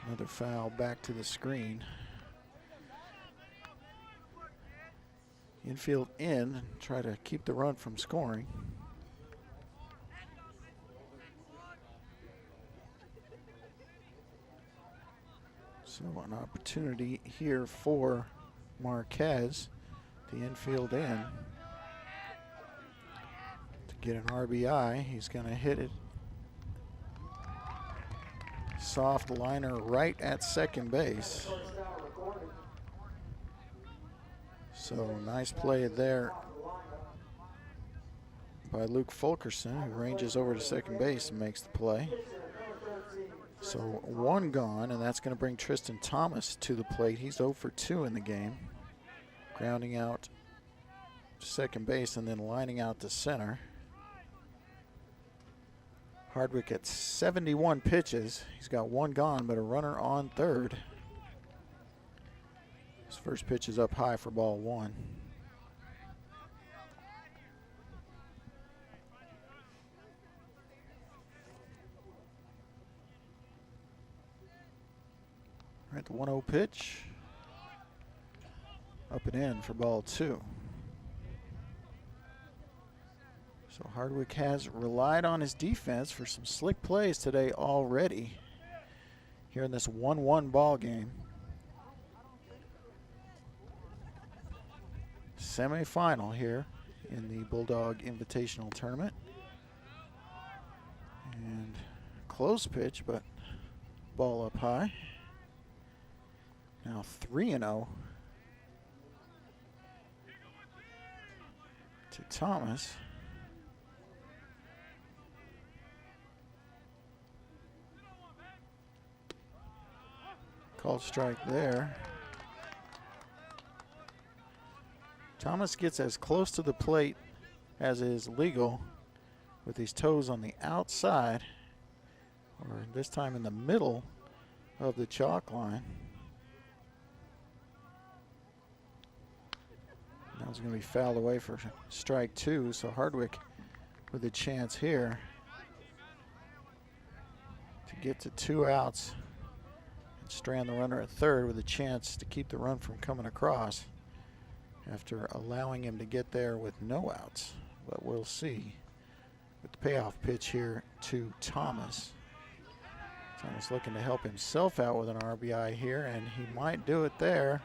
Another foul back to the screen. Infield in, try to keep the run from scoring. So an opportunity here for Marquez, the infield in, to get an RBI. He's going to hit it. Soft liner right at second base. So nice play there by Luke Fulkerson, who ranges over to second base and makes the play. So 1 gone, and that's going to bring Tristan Thomas to the plate. He's 0 for 2 in the game. Grounding out to second base and then lining out to center. Hardwick at 71 pitches. He's got 1 gone, but a runner on third. His first pitch is up high for ball 1. All right, the 1-0 pitch. Up and in for ball 2. So Hardwick has relied on his defense for some slick plays today already here in this 1-1 ball game. Semi-final here in the Bulldog Invitational Tournament. And close pitch, but ball up high. Now 3-0 to Thomas. Called strike there. Thomas gets as close to the plate as is legal with his toes on the outside, or this time in the middle of the chalk line. That was going to be fouled away for strike 2, so Hardwick with a chance here to get to 2 outs and strand the runner at third with a chance to keep the run from coming across after allowing him to get there with no outs. But we'll see with the payoff pitch here to Thomas. Thomas looking to help himself out with an RBI here, and he might do it there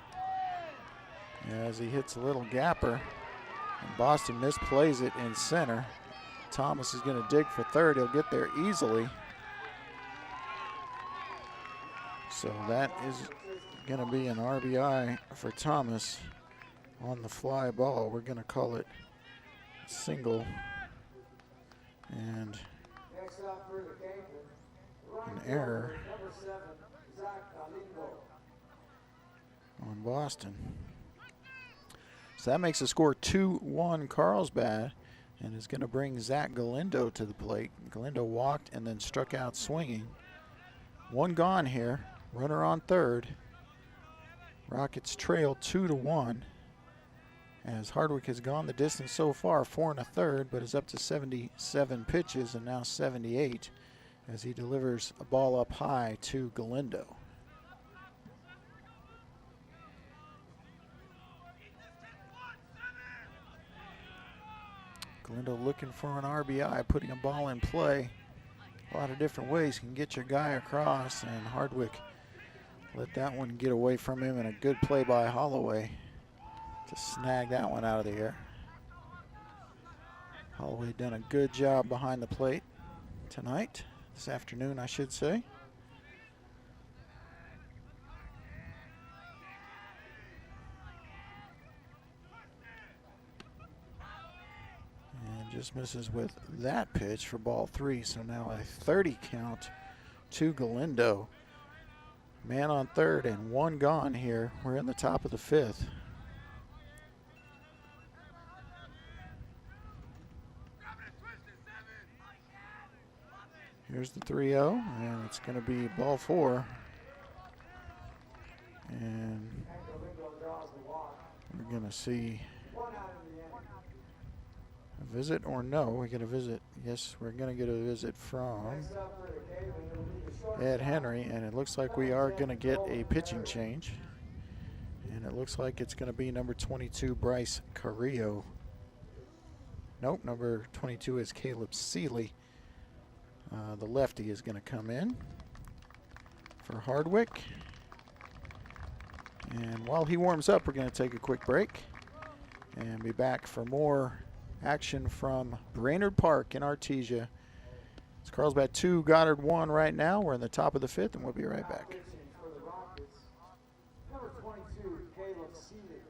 as he hits a little gapper, and Boston misplays it in center. Thomas is going to dig for third. He'll get there easily. So that is going to be an RBI for Thomas on the fly ball. We're going to call it single, and an error on Boston. So that makes the score 2-1 Carlsbad, and is going to bring Zach Galindo to the plate. Galindo walked and then struck out swinging. 1 gone here. Runner on third. Rockets trail 2-1. As Hardwick has gone the distance so far, 4 1/3, but is up to 77 pitches and now 78 as he delivers a ball up high to Galindo. Galindo looking for an RBI, putting a ball in play. A lot of different ways you can get your guy across, and Hardwick let that one get away from him, and a good play by Holloway to snag that one out of the air. Holloway done a good job behind the plate tonight, this afternoon I should say. And just misses with that pitch for ball 3, so now a 30 count to Galindo. Man on third and 1 gone here. We're in the top of the 5th. Here's the 3-0, and it's going to be ball 4. And we're going to see a visit or no. We get a visit. Yes, we're going to get a visit from Ed Henry, and it looks like we are going to get a pitching change. And it looks like it's going to be number 22, Bryce Carrillo. Nope, number 22 is Caleb Seeley. The lefty is going to come in for Hardwick. And while he warms up, we're going to take a quick break and be back for more action from Brainerd Park in Artesia. It's Carlsbad 2, Goddard 1 right now. We're in the top of the 5th, and we'll be right back. Number 22, Caleb Seeley.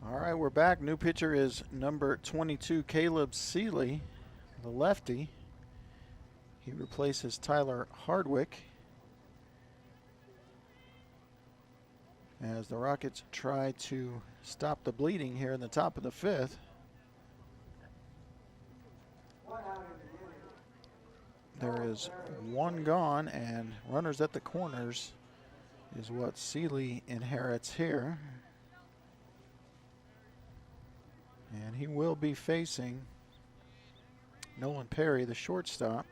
All right, we're back. New pitcher is number 22, Caleb Seeley, the lefty. He replaces Tyler Hardwick as the Rockets try to stop the bleeding here in the top of the fifth. There is one gone, and runners at the corners is what Seeley inherits here. And he will be facing Nolan Perry, the shortstop.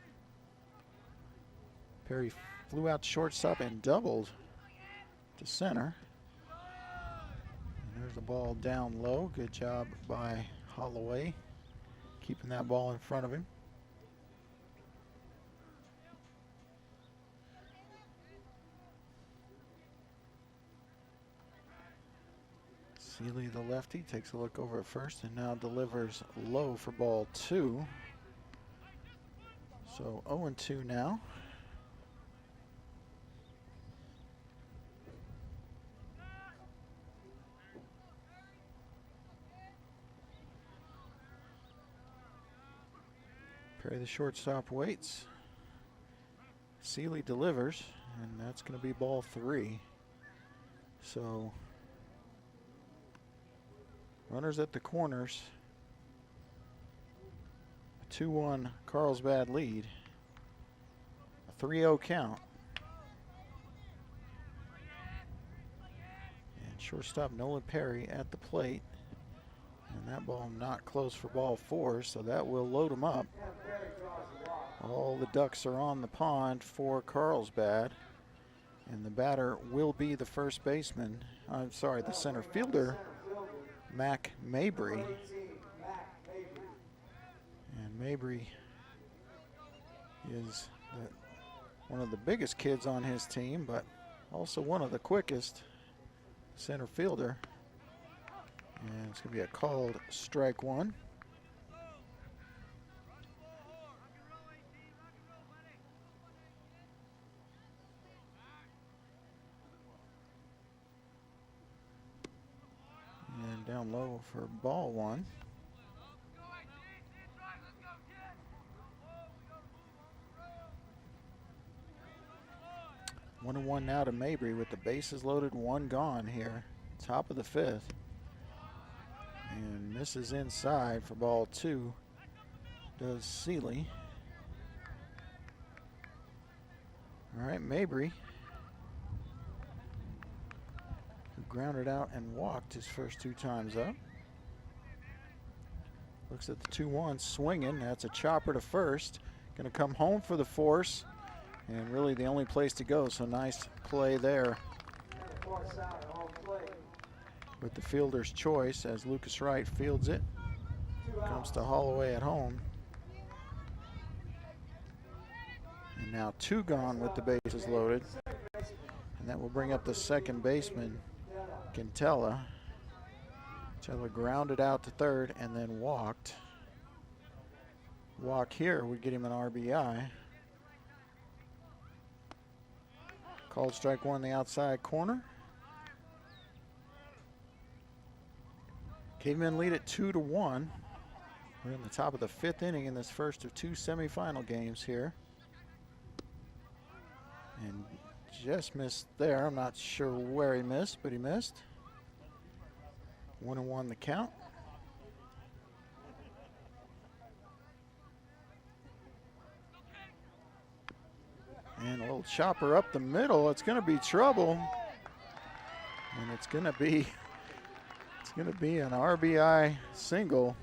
Perry flew out to shortstop and doubled to center. And there's the ball down low. Good job by Holloway, keeping that ball in front of him. Seeley, the lefty, takes a look over at first and now delivers low for ball 2. So 0-2 now. Perry, the shortstop, waits. Seeley delivers, and that's going to be ball 3. So runners at the corners. A 2-1 Carlsbad lead. A 3-0 count. And shortstop Nolan Perry at the plate. And that ball not close for ball 4, so that will load him up. All the ducks are on the pond for Carlsbad. And the batter will be the first baseman. I'm sorry, the center fielder, Mac Mabry. And Mabry is one of the biggest kids on his team, but also one of the quickest center fielder. And it's going to be a called strike 1. And down low for ball 1. One and one now to Mabry with the bases loaded, 1 gone here. Top of the 5th. And misses inside for ball 2. Does Seeley. All right, Mabry, who grounded out and walked his first 2 times up. Looks at the 2-1, swinging. That's a chopper to first. Going to come home for the force, and really the only place to go. So nice play there with the fielder's choice as Lucas Wright fields it. Comes to Holloway at home. And now 2 gone with the bases loaded. And that will bring up the second baseman, Quintella. Quintella grounded out to third and then walked. Walk here would get him an RBI. Called strike 1 the outside corner. Cavemen lead at 2-1. We're in the top of the 5th inning in this first of 2 semifinal games here. And just missed there. I'm not sure where he missed, but he missed. 1-1 the count. And a little chopper up the middle. It's going to be trouble. And it's going to be an RBI single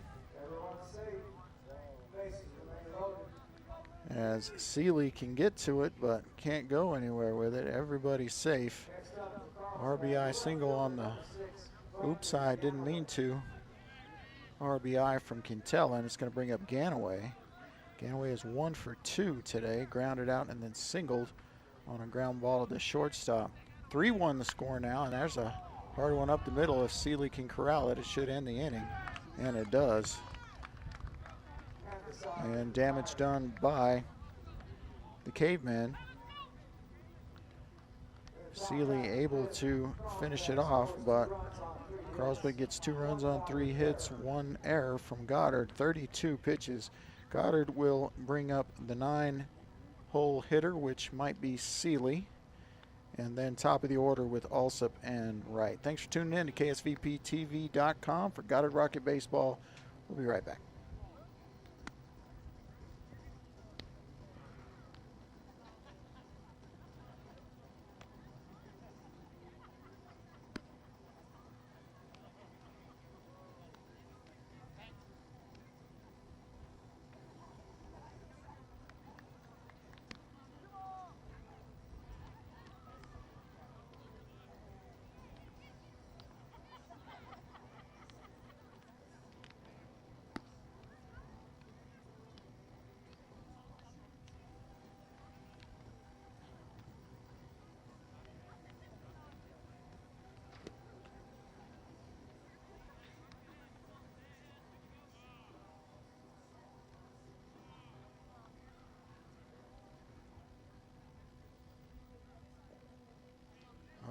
as Seeley can get to it but can't go anywhere with it. Everybody's safe. RBI single on the oops, I didn't mean to. RBI from Quintella, and it's going to bring up Ganaway. Ganaway is 1 for 2 today, grounded out and then singled on a ground ball to the shortstop. 3-1 the score now, and there's a hard one up the middle. If Seeley can corral it, it should end the inning, and it does. And damage done by the Cavemen. Seeley able to finish it off, but Carlsbad gets 2 runs on 3 hits, 1 error from Goddard, 32 pitches. Goddard will bring up the 9-hole hitter, which might be Seeley. And then top of the order with Alsop and Wright. Thanks for tuning in to KSVPTV.com for Goddard Rocket Baseball. We'll be right back.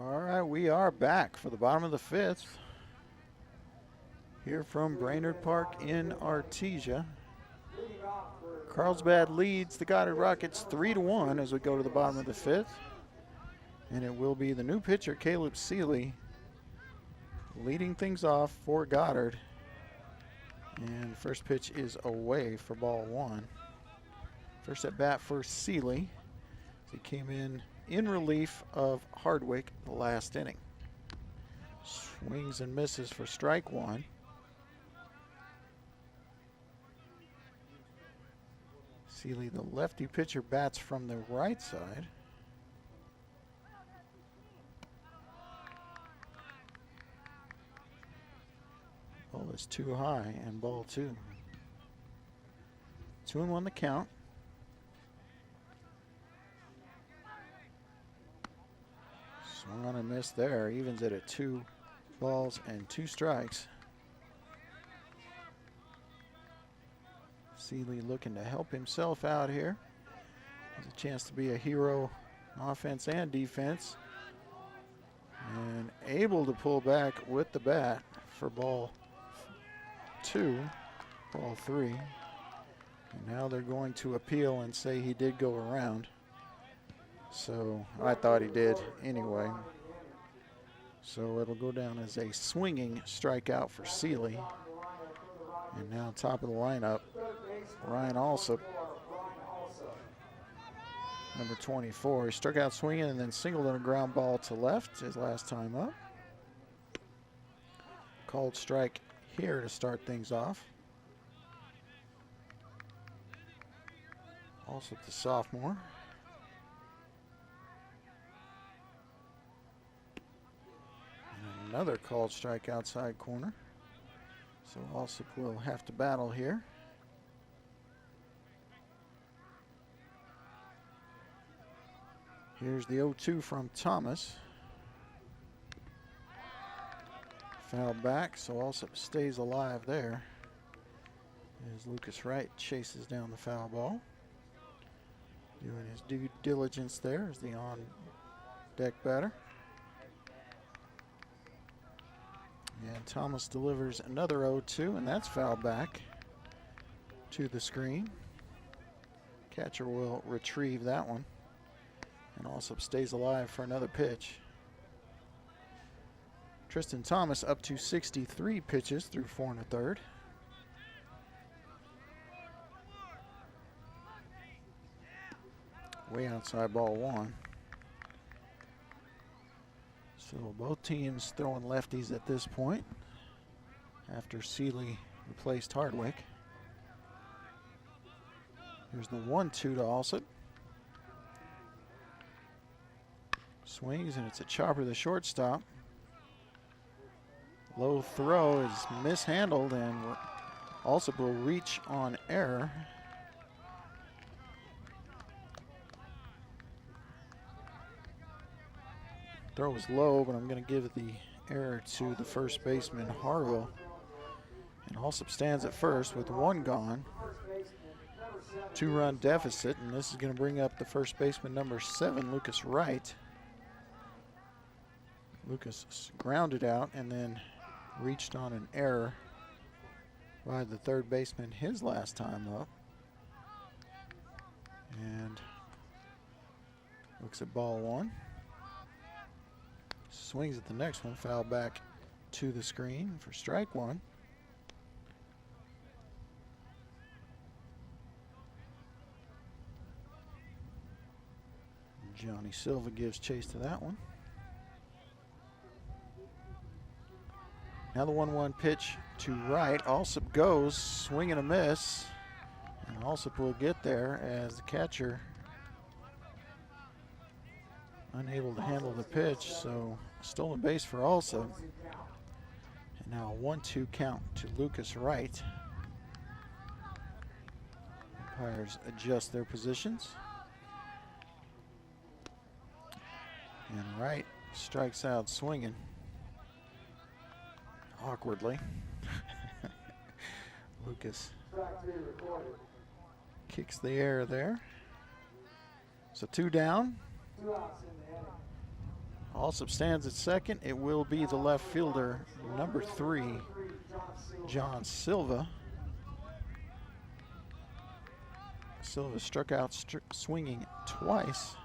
All right, we are back for the bottom of the 5th. Here from Brainerd Park in Artesia. Carlsbad leads the Goddard Rockets 3-1 as we go to the bottom of the 5th. And it will be the new pitcher, Caleb Seeley, leading things off for Goddard. And first pitch is away for ball 1. First at bat for Seeley. He came in relief of Hardwick the last inning. Swings and misses for strike 1. Seeley, the lefty pitcher, bats from the right side. Ball is too high and ball 2. 2-1 the count. Swung on a miss there, evens it at 2 balls and 2 strikes. Seeley looking to help himself out here. Has a chance to be a hero offense and defense. And able to pull back with the bat for ball 2, ball 3. And now they're going to appeal and say he did go around. So I thought he did anyway. So it'll go down as a swinging strikeout for Seeley. And now top of the lineup, Ryan Alsop, number 24. He struck out swinging and then singled on a ground ball to left his last time up. Called strike here to start things off. Alsop, the sophomore. And another called strike outside corner. So Alsop will have to battle here. Here's the 0-2 from Thomas. Foul back, so Alsop stays alive there as Lucas Wright chases down the foul ball. Doing his due diligence there as the on-deck batter. And Thomas delivers another 0-2, and that's foul back to the screen. Catcher will retrieve that one. And Alsop stays alive for another pitch. Tristan Thomas up to 63 pitches through 4 1/3. Way outside ball 1. So both teams throwing lefties at this point after Seeley replaced Hardwick. Here's the 1-2 to Alsop. Swings, and it's a chopper to the shortstop. Low throw is mishandled, and Alsop will reach on error. Throw is low, but I'm going to give the error to the first baseman, Harville. And Alsop stands at first with 1 gone. 2-run deficit, and this is going to bring up the first baseman, number 7, Lucas Wright. Lucas grounded out and then reached on an error by the third baseman his last time up. And looks at ball one. Swings at the next one, foul back to the screen for strike one. Johnny Silva gives chase to that one. Now the 1-1 pitch to Wright. Alsop goes, swing and a miss. And Alsop will get there as the catcher unable to handle the pitch, so stolen base for Alsop. And now a 1-2 count to Lucas Wright. Umpires adjust their positions. And Wright strikes out swinging. Awkwardly. Lucas kicks the air there. So 2 down. Alsop stands at second. It will be the left fielder, number 3, John Silva. Silva struck out swinging twice.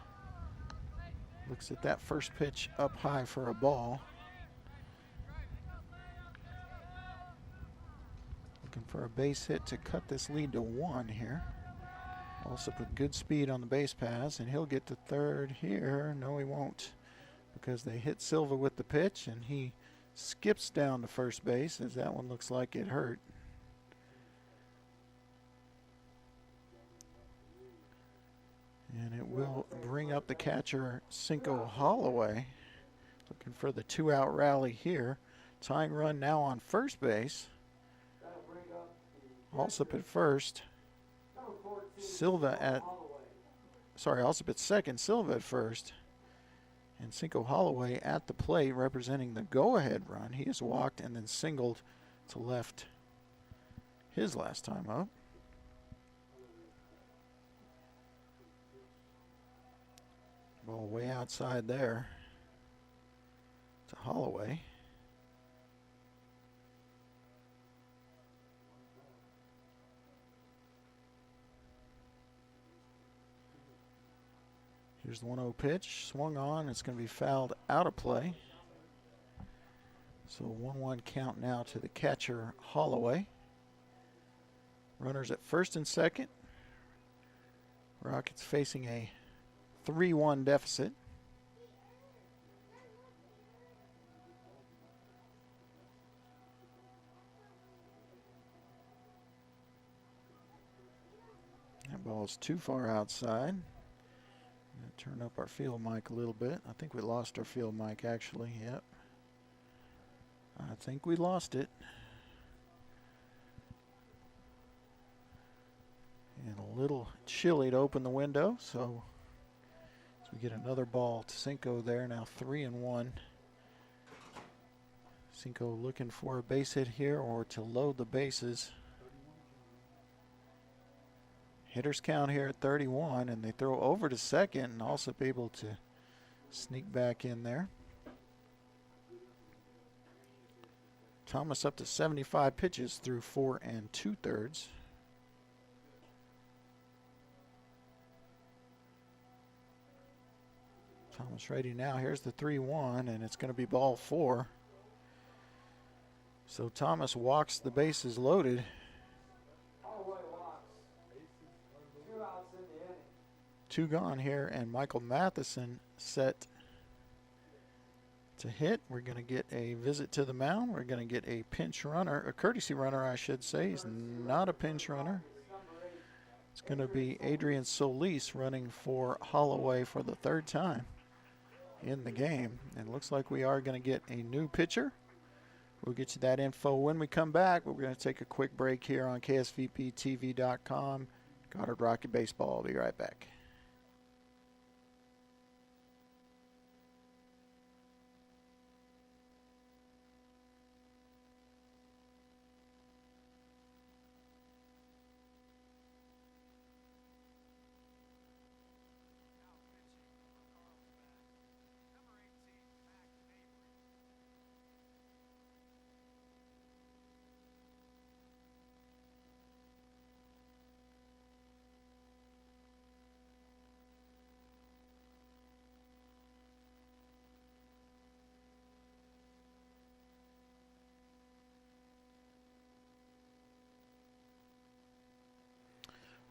Looks at that first pitch up high for a ball. Looking for a base hit to cut this lead to 1 here. Also put good speed on the base pass, and he'll get to third here. No, he won't, because they hit Silva with the pitch, and he skips down to first base as that one looks like it hurt. And it will bring up the catcher, Cinco Holloway, looking for the 2-out rally here. Tying run now on first base. Alsop at first. Alsop at second, Silva at first. And Cinco Holloway at the plate representing the go-ahead run. He has walked and then singled to left his last time up. Ball way outside there to Holloway. Here's the 1-0 pitch, swung on, it's going to be fouled out of play. So 1-1 count now to the catcher, Holloway. Runners at first and second. Rockets facing a 3-1 deficit. That ball is too far outside. Turn up our field mic a little bit. I think we lost our field mic actually. Yep. I think we lost it. And a little chilly to open the window, so as we get another ball to Cinco there, now 3-1. Cinco looking for a base hit here or to load the bases. Hitters count here at 31, and they throw over to second, and also able to sneak back in there. Thomas up to 75 pitches through 4 2/3. Thomas ready now. Here's the 3-1, and it's going to be ball 4. So Thomas walks the bases loaded. 2 gone here, and Michael Matheson set to hit. We're going to get a visit to the mound. We're going to get a pinch runner, a courtesy runner, I should say. He's not a pinch runner. It's going to be Adrian Solis running for Holloway for the 3rd time in the game. And it looks like we are going to get a new pitcher. We'll get you that info when we come back. We're going to take a quick break here on KSVPTV.com. Goddard Rocket Baseball. I'll be right back.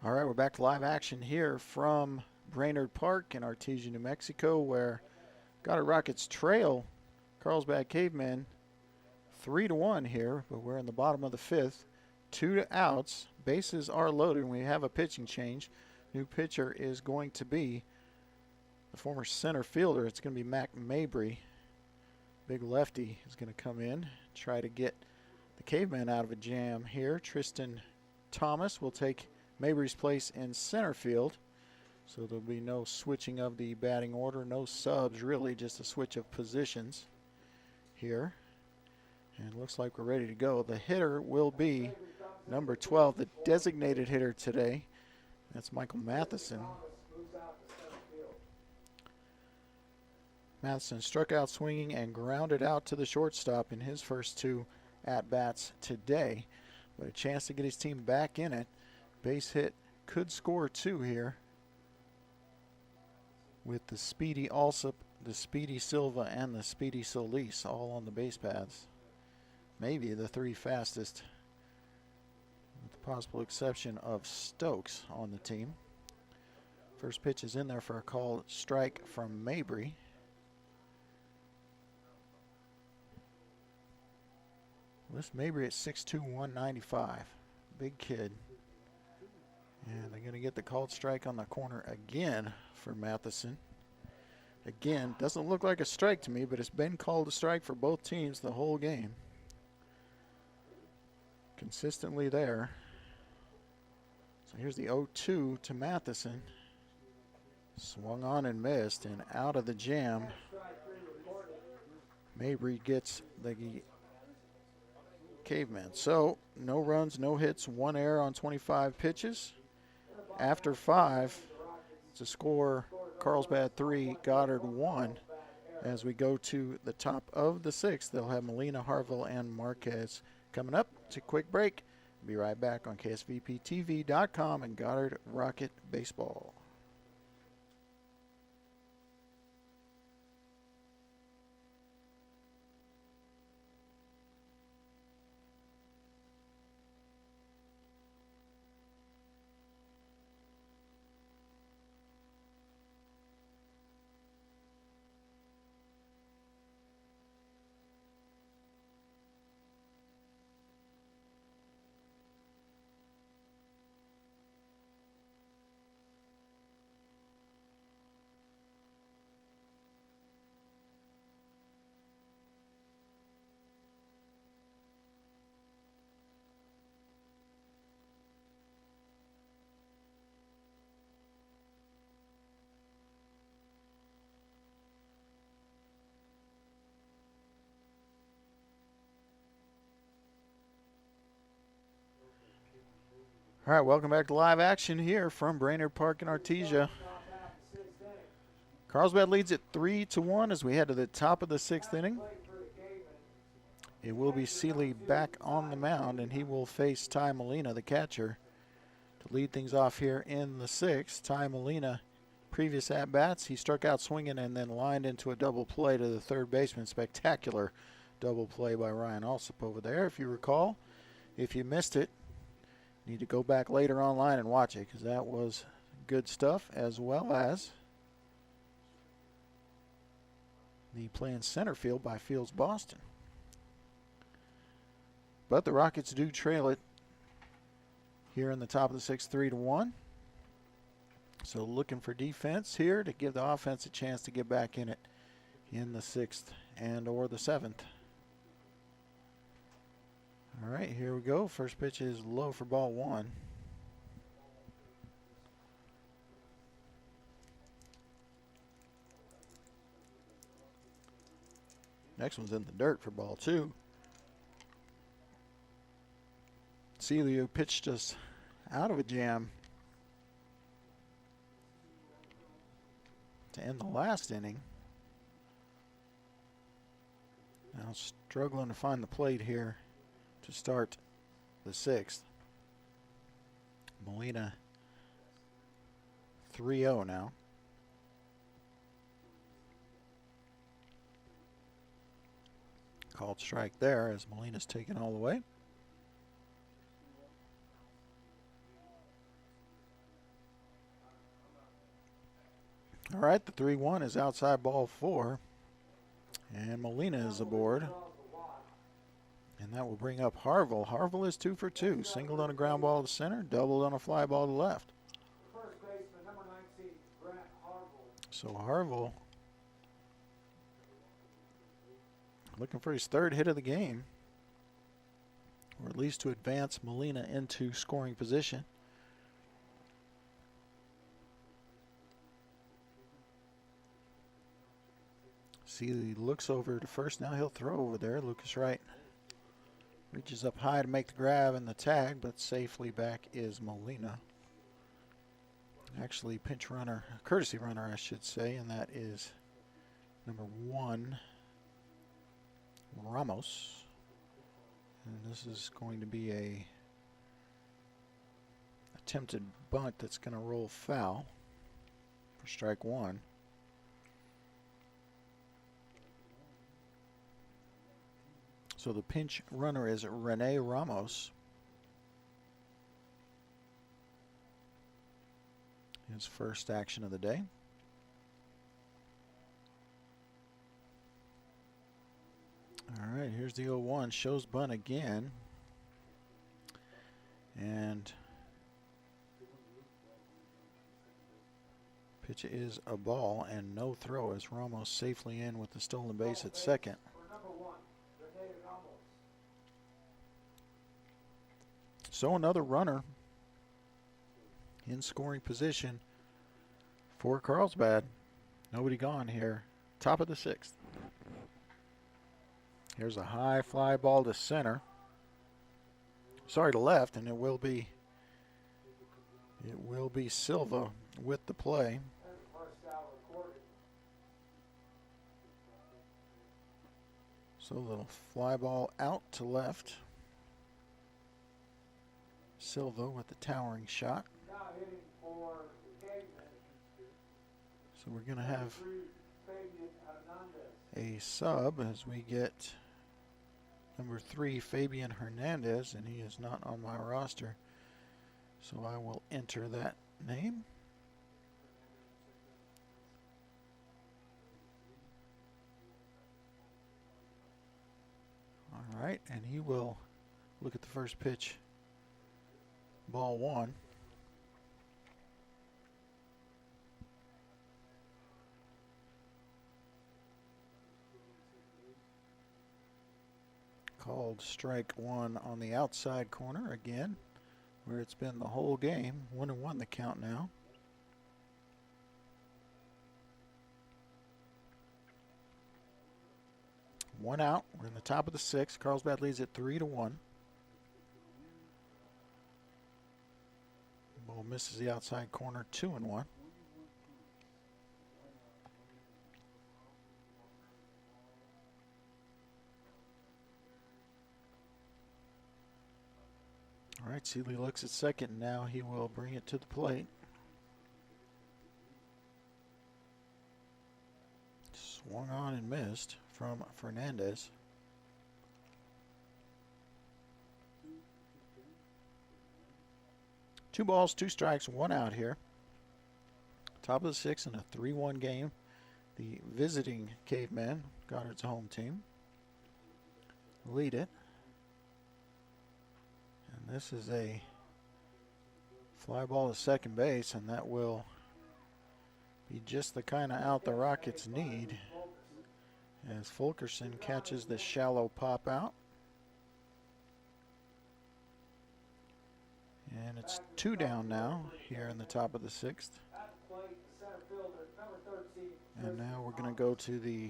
All right, we're back to live action here from Brainerd Park in Artesia, New Mexico, where Goddard Rockets trail Carlsbad Cavemen 3-1 here, but we're in the bottom of the fifth. 2 outs, bases are loaded, and we have a pitching change. New pitcher is going to be the former center fielder. It's going to be Mac Mabry. Big lefty is going to come in, try to get the Cavemen out of a jam here. Tristan Thomas will take Mabry's place in center field. So there'll be no switching of the batting order, no subs really, just a switch of positions here. And it looks like we're ready to go. The hitter will be number 12, the designated hitter today. That's Michael Matheson. Matheson struck out swinging and grounded out to the shortstop in his first 2 at-bats today. But a chance to get his team back in it. Base hit could score 2 here with the speedy Alsop, the speedy Silva, and the speedy Solis all on the base paths. Maybe the 3 fastest, with the possible exception of Stokes on the team. First pitch is in there for a called strike from Mabry. This Mabry at 6'2", 195. Big kid. And they're going to get the called strike on the corner again for Matheson. Again, doesn't look like a strike to me, but it's been called a strike for both teams the whole game. Consistently there. So here's the 0-2 to Matheson. Swung on and missed, and out of the jam. Mabry gets the Cavemen. So no runs, no hits, 1 error on 25 pitches. After 5, to score Carlsbad 3, Goddard 1. As we go to the top of the 6th, they'll have Molina, Harville, and Marquez coming up. It's a quick break. Be right back on KSVPTV.com and Goddard Rocket Baseball. All right, welcome back to live action here from Brainerd Park in Artesia. Carlsbad leads it 3-1 as we head to the top of the 6th inning. It will be Seeley back on the mound, and he will face Ty Molina, the catcher, to lead things off here in the 6th. Ty Molina, previous at-bats, he struck out swinging and then lined into a double play to the third baseman. Spectacular double play by Ryan Alsop over there, if you recall. If you missed it, need to go back later online and watch it because that was good stuff, as well as the play in center field by Fields Boston. But the Rockets do trail it here in the top of the 6th, 3-1. So looking for defense here to give the offense a chance to get back in it in the 6th and or the 7th. All right, here we go. First pitch is low for ball 1. Next one's in the dirt for ball 2. Seeley, who pitched us out of a jam to end the last inning. Now struggling to find the plate here to start the 6th. Molina 3-0 now. Called strike there as Molina's taken all the way. All right, the 3-1 is outside ball 4. And Molina is aboard. And that will bring up Harville. Harville is 2 for 2. Singled on a ground ball to center, doubled on a fly ball to left. First baseman, number 19, Grant Harville. So Harville looking for his 3rd hit of the game, or at least to advance Molina into scoring position. Seeley looks over to first. Now he'll throw over there. Lucas Wright reaches up high to make the grab and the tag, but safely back is Molina. Actually, pinch runner, courtesy runner, I should say, and that is number 1, Ramos. And this is going to be a attempted bunt that's going to roll foul for strike 1. So the pinch runner is Rene Ramos. His first action of the day. All right, here's the 0-1. Shows bunt again. And pitch is a ball and no throw as Ramos safely in with the stolen base at second. So another runner in scoring position for Carlsbad. Nobody gone here. Top of the 6th. Here's a high fly ball to center. Sorry, to left, and it will be Silva with the play. So a little fly ball out to left. Silva with the towering shot. So we're going to have a sub as we get number 3, Fabian Hernandez, and he is not on my roster. So I will enter that name. All right, and he will look at the first pitch. Ball 1. Called strike 1 on the outside corner again, where it's been the whole game. 1-1 the count now. One out. We're in the top of the 6th. Carlsbad leads it 3-1. Ball misses the outside corner, 2-1. All right, Seeley looks at second. Now he will bring it to the plate. Swung on and missed from Fernandez. Two balls, 2 strikes, 1 out here. Top of the 6th in a 3-1 game. The visiting Cavemen, Goddard's home team, lead it. And this is a fly ball to second base, and that will be just the kind of out the Rockets need as Fulkerson catches the shallow pop out. And it's 2 down now here in the top of the 6th. And now we're going to go to the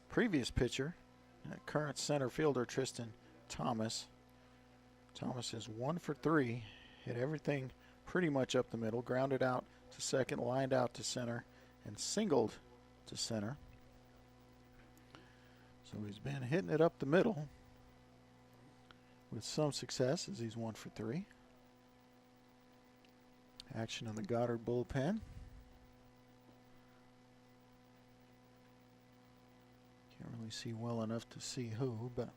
previous pitcher, current center fielder Tristan Thomas. Thomas is 1 for 3, hit everything pretty much up the middle, grounded out to second, lined out to center, and singled to center. So he's been hitting it up the middle with some success as he's 1 for 3. Action in the Goddard bullpen. Can't really see well enough to see who, but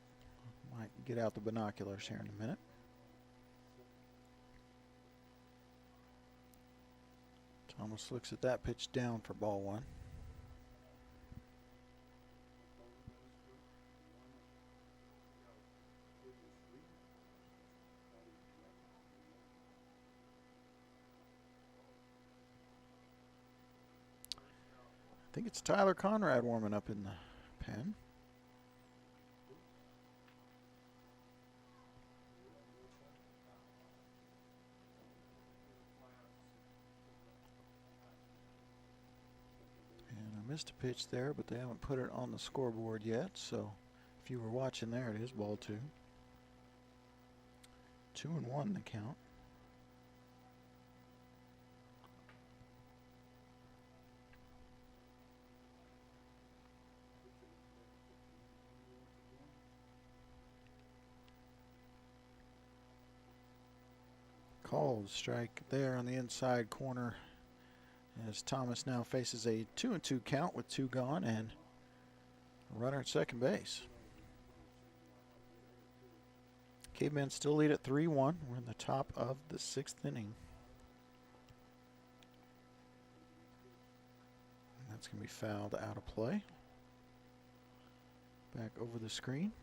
might get out the binoculars here in a minute. Thomas looks at that pitch down for ball one. I think it's Tyler Conrad warming up in the pen. Missed a pitch there, but they haven't put it on the scoreboard yet. So if you were watching there, it is ball two. 2-1 the count. Called strike there on the inside corner, as Thomas now faces a 2-2 count with 2 gone and a runner at second base. Cavemen still lead at 3-1. We're in the top of the 6th inning. And that's going to be fouled out of play. Back over the screen.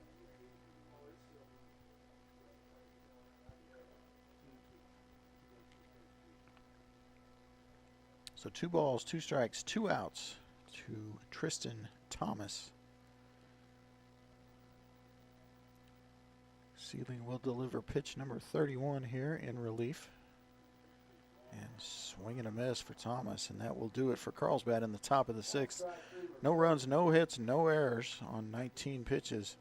So 2 balls, 2 strikes, 2 outs to Tristan Thomas. Seeley will deliver pitch number 31 here in relief. And swing and a miss for Thomas, and that will do it for Carlsbad in the top of the 6th. No runs, no hits, no errors on 19 pitches.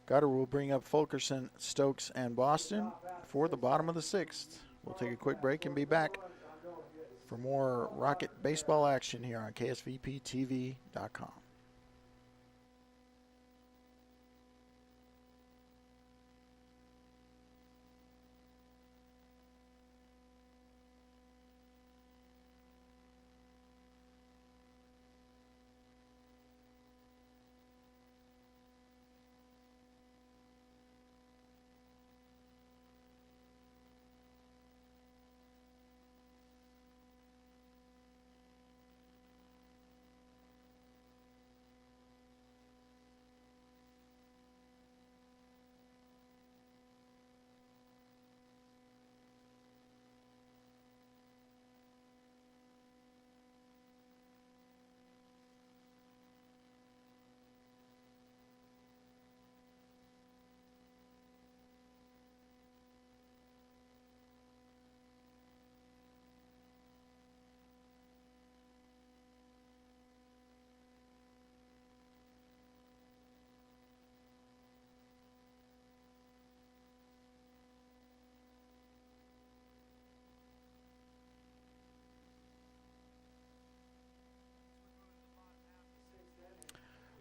Goddard will bring up Fulkerson, Stokes, and Boston for the bottom of the 6th. We'll take a quick break and be back for more Rocket baseball action here on KSVPTV.com.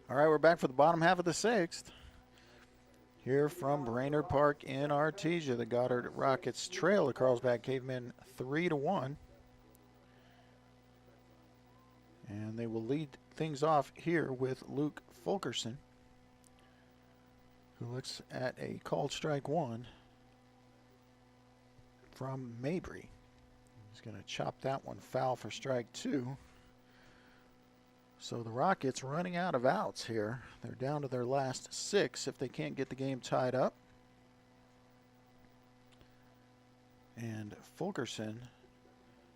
All right, we're back for the bottom half of the 6th. Here from Brainerd Park in Artesia, the Goddard Rockets trail the Carlsbad Cavemen 3-1. And they will lead things off here with Luke Fulkerson, who looks at a called strike 1 from Mabry. He's going to chop that one foul for strike 2. So the Rockets running out of outs here. They're down to their last 6 if they can't get the game tied up. And Fulkerson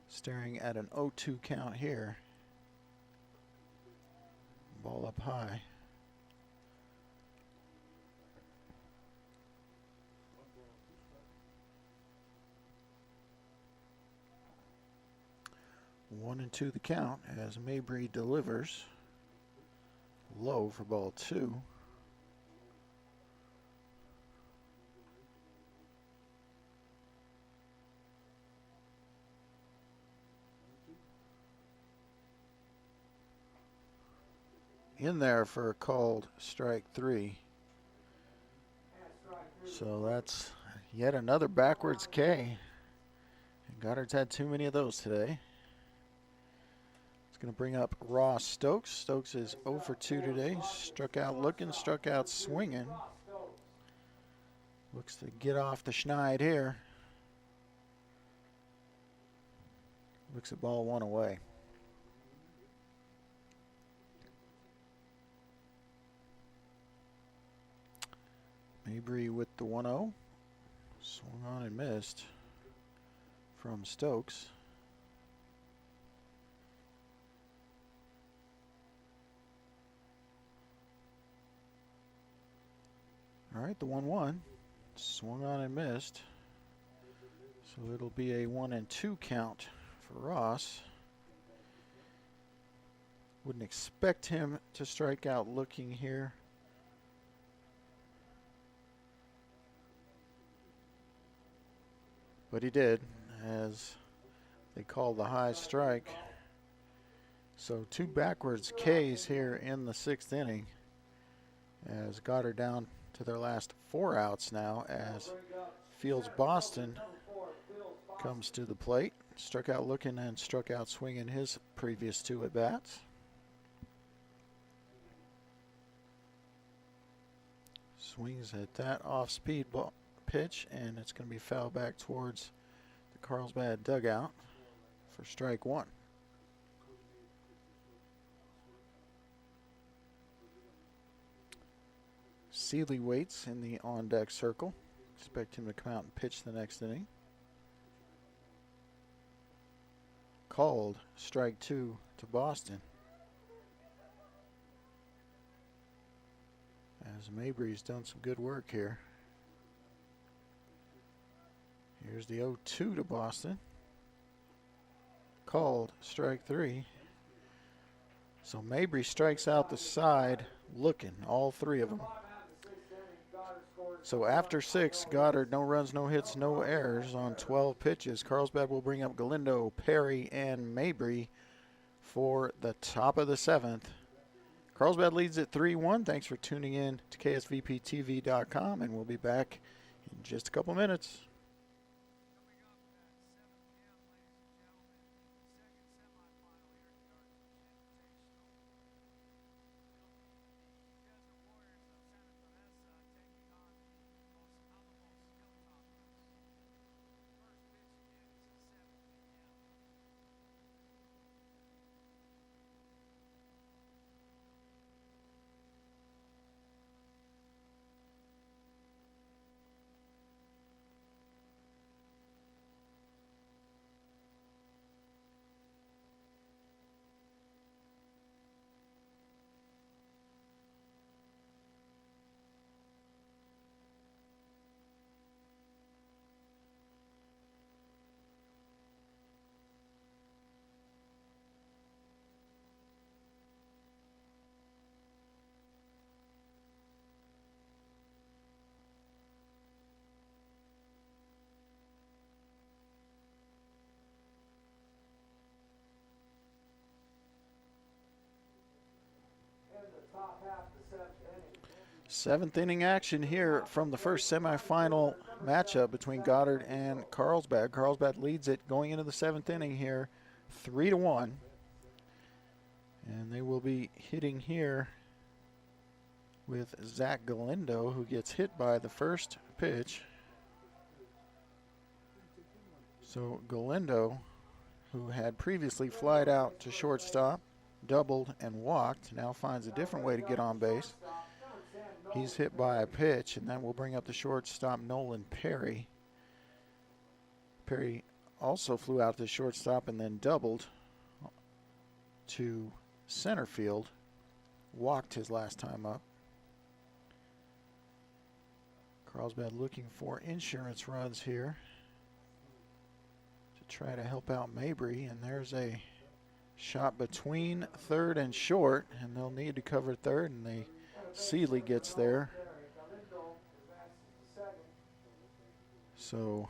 staring at an 0-2 count here. Ball up high. One and 2 the count as Mabry delivers low for ball 2. In there for a called strike 3. So that's yet another backwards K. And Goddard's had too many of those today. It's going to bring up Ross Stokes. Stokes is 0 for 2 today. Struck out looking, struck out swinging. Looks to get off the schneid here. Looks at ball 1 away. Mabry with the 1-0. Swung on and missed from Stokes. All right, the 1-1. Swung on and missed. So it'll be a 1-2 count for Ross. Wouldn't expect him to strike out looking here. But he did, as they called the high strike. So 2 backwards Ks here in the 6th inning, as Goddard down to their last 4 outs now, as Fields Boston comes to the plate. Struck out looking and struck out swinging his previous 2 at-bats. Swings at that off-speed pitch, and it's going to be fouled back towards the Carlsbad dugout for strike 1. Seeley waits in the on-deck circle. Expect him to come out and pitch the next inning. Called strike 2 to Boston, as Mabry's done some good work here. Here's the 0-2 to Boston. Called strike 3. So Mabry strikes out the side looking, all 3 of them. So after 6, Goddard, no runs, no hits, no errors on 12 pitches. Carlsbad will bring up Galindo, Perry, and Mabry for the top of the 7th. Carlsbad leads at 3-1. Thanks for tuning in to KSVPTV.com, and we'll be back in just a couple minutes. Seventh inning action here from the first semifinal matchup between Goddard and Carlsbad. Carlsbad leads it going into the 7th inning here, 3-1. And they will be hitting here with Zach Galindo, who gets hit by the first pitch. So Galindo, who had previously flied out to shortstop, doubled and walked, now finds a different way to get on base. He's hit by a pitch, and that will bring up the shortstop, Nolan Perry. Perry also flew out to shortstop and then doubled to center field, walked his last time up. Carlsbad looking for insurance runs here to try to help out Mabry, and there's a shot between third and short, and they'll need to cover third, and Seeley gets there. So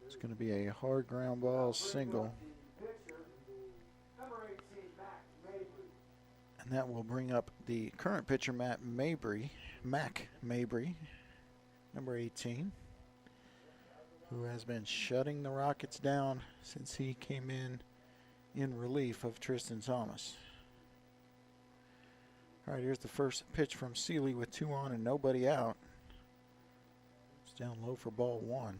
it's going to be a hard ground ball single. And that will bring up the current pitcher, Mac Mabry, number 18, who has been shutting the Rockets down since he came in relief of Tristan Thomas. All right, here's the first pitch from Seeley with 2 on and nobody out. It's down low for ball 1.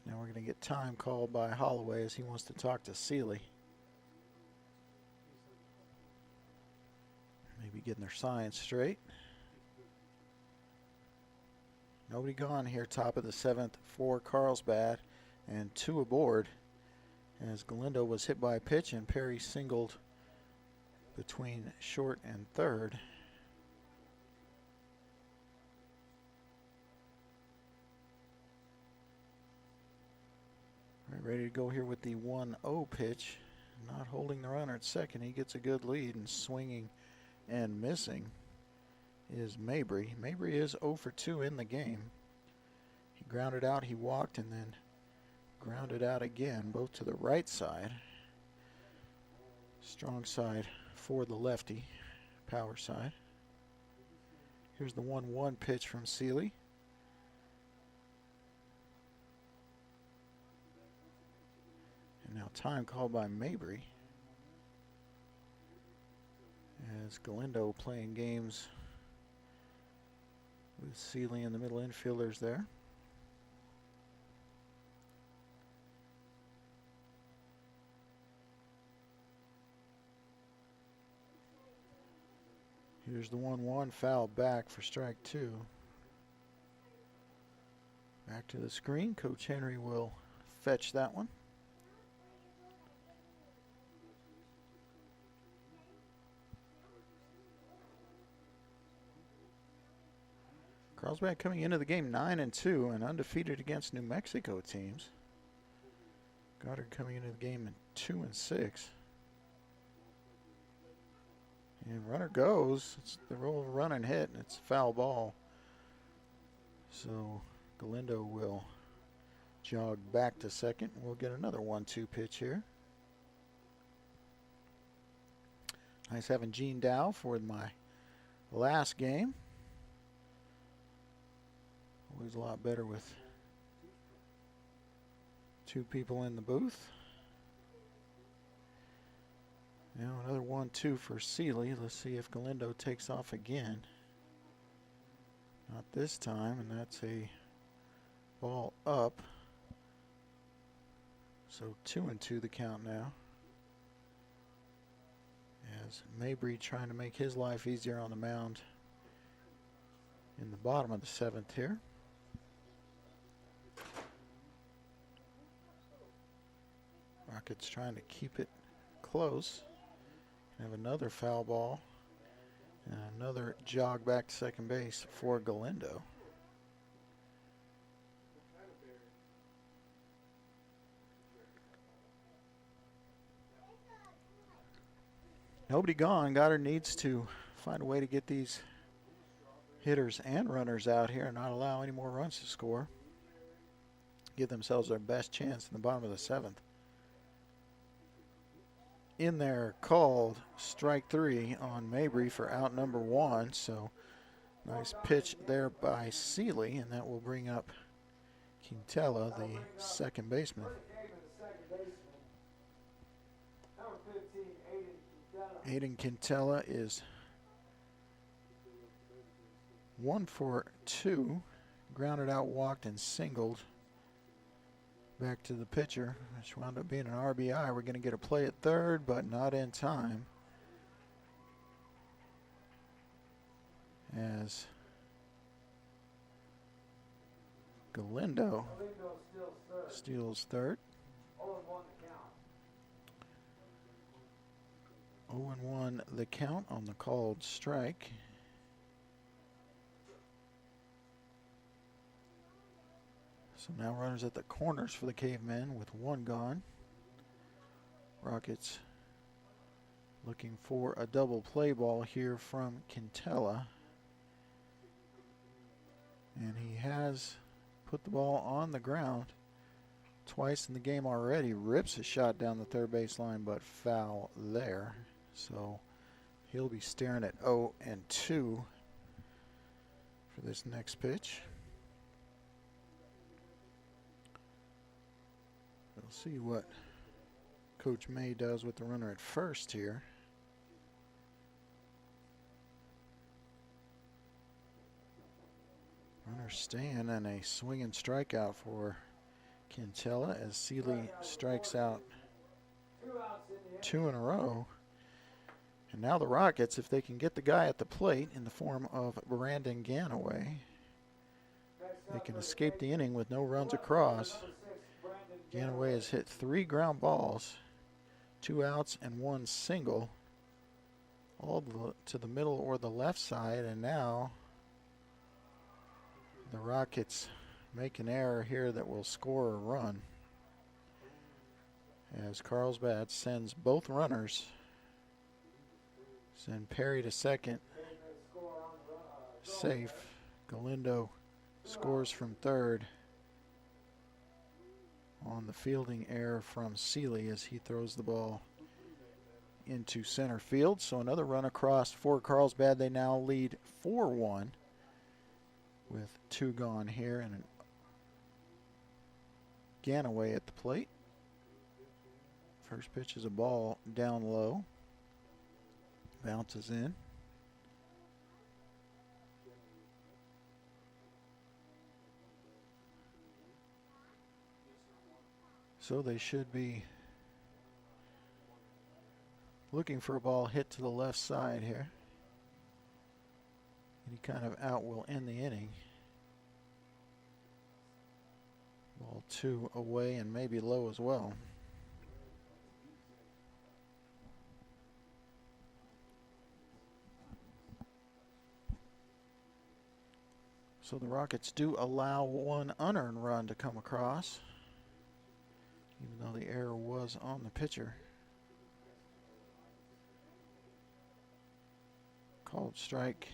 Now we're going to get time called by Holloway as he wants to talk to Seeley. Maybe getting their science straight. Nobody gone here, top of the 7th for Carlsbad, and 2 aboard as Galindo was hit by a pitch and Perry singled between short and third. Ready to go here with the 1-0 pitch. Not holding the runner at second. He gets a good lead, and swinging and missing is Mabry. Mabry is 0 for 2 in the game. He grounded out, he walked, and then grounded out again, both to the right side. Strong side for the lefty, power side. Here's the 1-1 pitch from Seeley. And now time called by Mabry as Galindo playing games with Seeley and the middle infielders there. Here's the 1-1, foul back for strike 2. Back to the screen. Coach Henry will fetch that one. Carlsbad coming into the game 9-2 and undefeated against New Mexico teams. Goddard coming into the game at 2-6. And runner goes. It's the roll of a run and hit, and it's a foul ball. So Galindo will jog back to second. We'll get another 1-2 pitch here. Nice having Gene Dow for my last game. Always a lot better with 2 people in the booth. Now another 1-2 for Seeley. Let's see if Galindo takes off again. Not this time, and that's a ball up. So 2-2 the count now. As Mabry trying to make his life easier on the mound in the bottom of the 7th here. Rockets trying to keep it close. Have another foul ball and another jog back to second base for Galindo. Nobody gone. Goddard needs to find a way to get these hitters and runners out here and not allow any more runs to score. Give themselves their best chance in the bottom of the 7th. In there called strike 3 on Mabry for out number 1. So nice pitch there by Seeley, and that will bring up Quintela, the second baseman. Aiden Quintela is 1 for 2. Grounded out, walked, and singled. Back to the pitcher, which wound up being an RBI. We're going to get a play at third, but not in time. As Galindo steals third. 0-1 the count on the called strike. So now runners at the corners for the Cavemen with 1 gone. Rockets looking for a double play ball here from Quintela. And he has put the ball on the ground twice in the game already. Rips a shot down the third base line, but foul there. So he'll be staring at 0-2 for this next pitch. We'll see what Coach May does with the runner at first here. Runner staying, and a swinging strikeout for Quintella as Seeley strikes out 2 in a row. And now the Rockets, if they can get the guy at the plate in the form of Brandon Ganaway, they can escape the inning with no runs across. Ganaway has hit 3 ground balls, 2 outs and 1 single, all to the middle or the left side. And now the Rockets make an error here that will score a run, as Carlsbad sends both runners. Send Perry to second. Safe. Galindo scores from third on the fielding error from Seeley as he throws the ball into center field. So another run across for Carlsbad. They now lead 4-1 with 2 gone here, and Ganaway at the plate. First pitch is a ball down low. Bounces in. So they should be looking for a ball hit to the left side here. Any kind of out will end the inning. Ball 2 away and maybe low as well. So the Rockets do allow 1 unearned run to come across, even though the error was on the pitcher. Called strike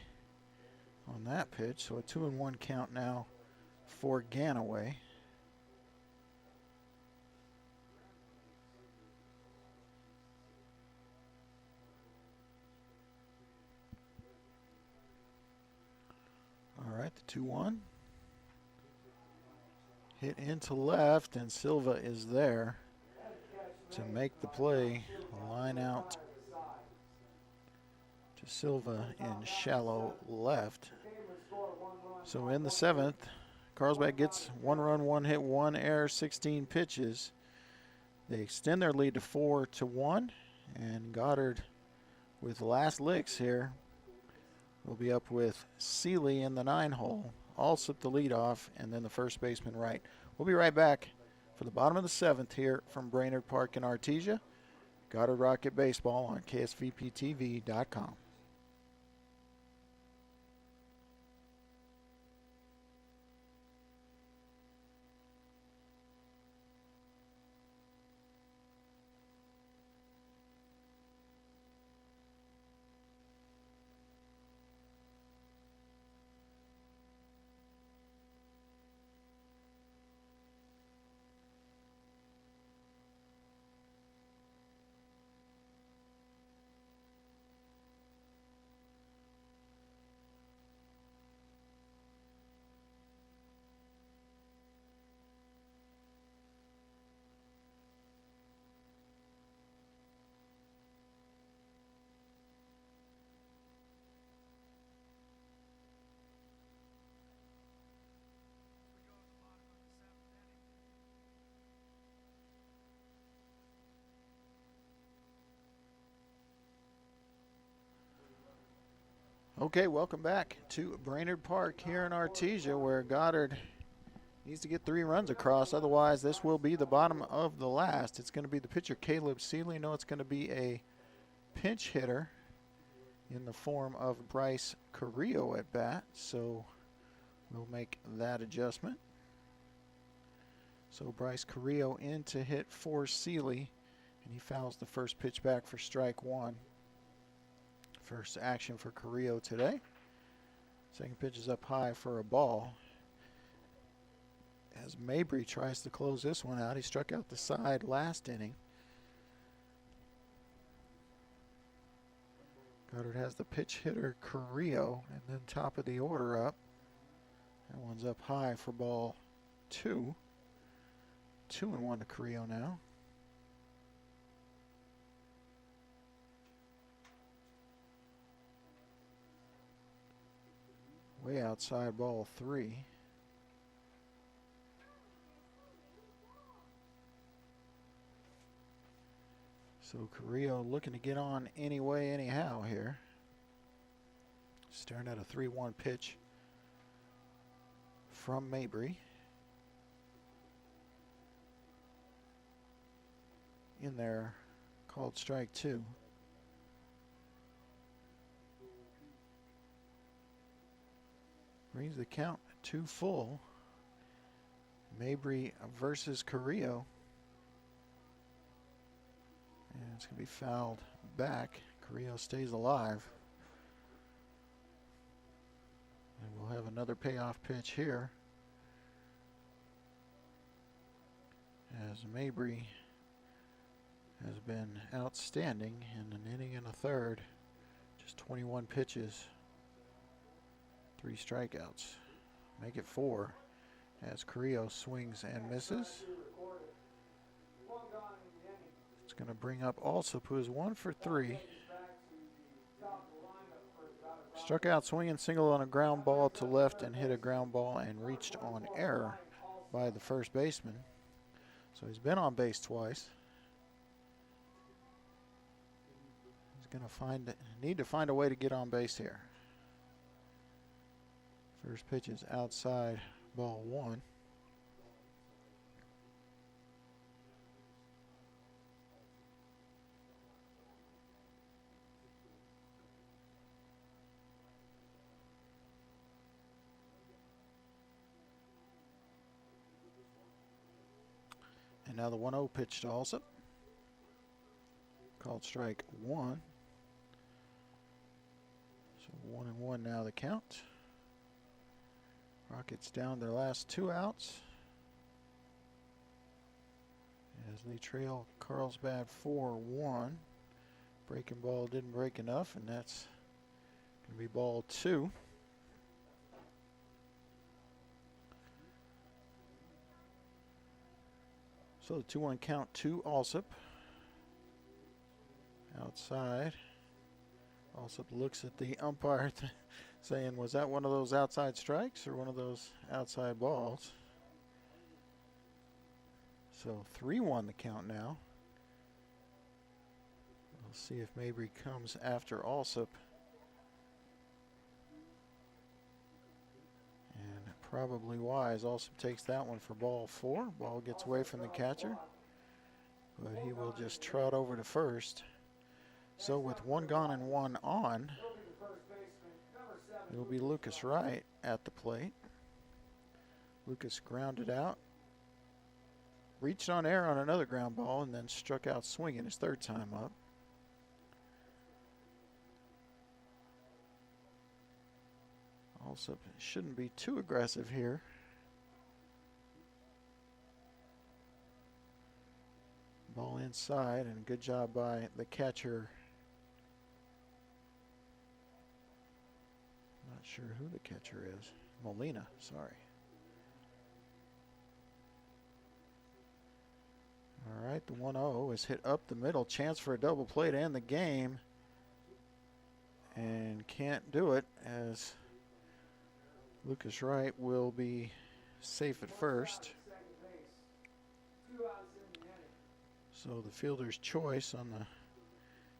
on that pitch, so a 2-1 count now for Ganaway. All right, the 2-1. Hit into left, and Silva is there to make the play. Line out to Silva in shallow left. So in the 7th, Carlsbad gets 1 run, 1 hit, 1 error, 16 pitches. They extend their lead to 4-1, and Goddard with last licks here will be up with Seeley in the 9-hole. All slip the lead off, and then the first baseman Wright. We'll be right back for the bottom of the 7th here from Brainerd Park in Artesia. Goddard Rocket Baseball on KSVPTV.com. Okay, welcome back to Brainerd Park here in Artesia, where Goddard needs to get 3 runs across. Otherwise, this will be the bottom of the last. It's going to be the pitcher, Caleb Seeley. No, it's going to be a pinch hitter in the form of Bryce Carrillo at bat. So we'll make that adjustment. So Bryce Carrillo in to hit for Seeley, and he fouls the first pitch back for strike 1. First action for Carrillo today. Second pitch is up high for a ball. As Mabry tries to close this one out, he struck out the side last inning. Goddard has the pitch hitter Carrillo, and then top of the order up. That one's up high for ball 2. 2-1 to Carrillo now. Way outside ball 3. So Carrillo looking to get on anyway, anyhow here. Staring at a 3-1 pitch from Mabry. In there, called strike 2. Brings the count 2 full. Mabry versus Carrillo. And it's going to be fouled back. Carrillo stays alive. And we'll have another payoff pitch here. As Mabry has been outstanding in an inning and a third. Just 21 pitches. 3 strikeouts. Make it 4 as Carrillo swings and misses. It's going to bring up Alsop, who is 1 for 3. Struck out swinging single on a ground ball to left and hit a ground ball and reached on error by the first baseman. So he's been on base twice. He's going to need to find a way to get on base here. First pitch is outside, ball 1. And now the 1-0 pitch to Alsop. Called strike 1. So 1-1 now the count. Rockets down their last 2 outs as they trail Carlsbad 4-1. Breaking ball didn't break enough, and that's going to be ball 2. So the 2-1 count to Alsop. Outside. Alsop looks at the umpire saying, was that one of those outside strikes or one of those outside balls? So 3-1 the count now. We'll see if Mabry comes after Alsop. And probably wise. Alsop takes that one for ball 4. Ball gets away from the catcher, but he will just trot over to first. So with 1 gone and 1 on, it'll be Lucas Wright at the plate. Lucas grounded out, reached on air on another ground ball, and then struck out swinging his 3rd time up. Also shouldn't be too aggressive here. Ball inside, and good job by the catcher. Not sure who the catcher is. Molina, sorry. All right, the 1-0 is hit up the middle. Chance for a double play to end the game. And can't do it as Lucas Wright will be safe at first. So the fielder's choice on the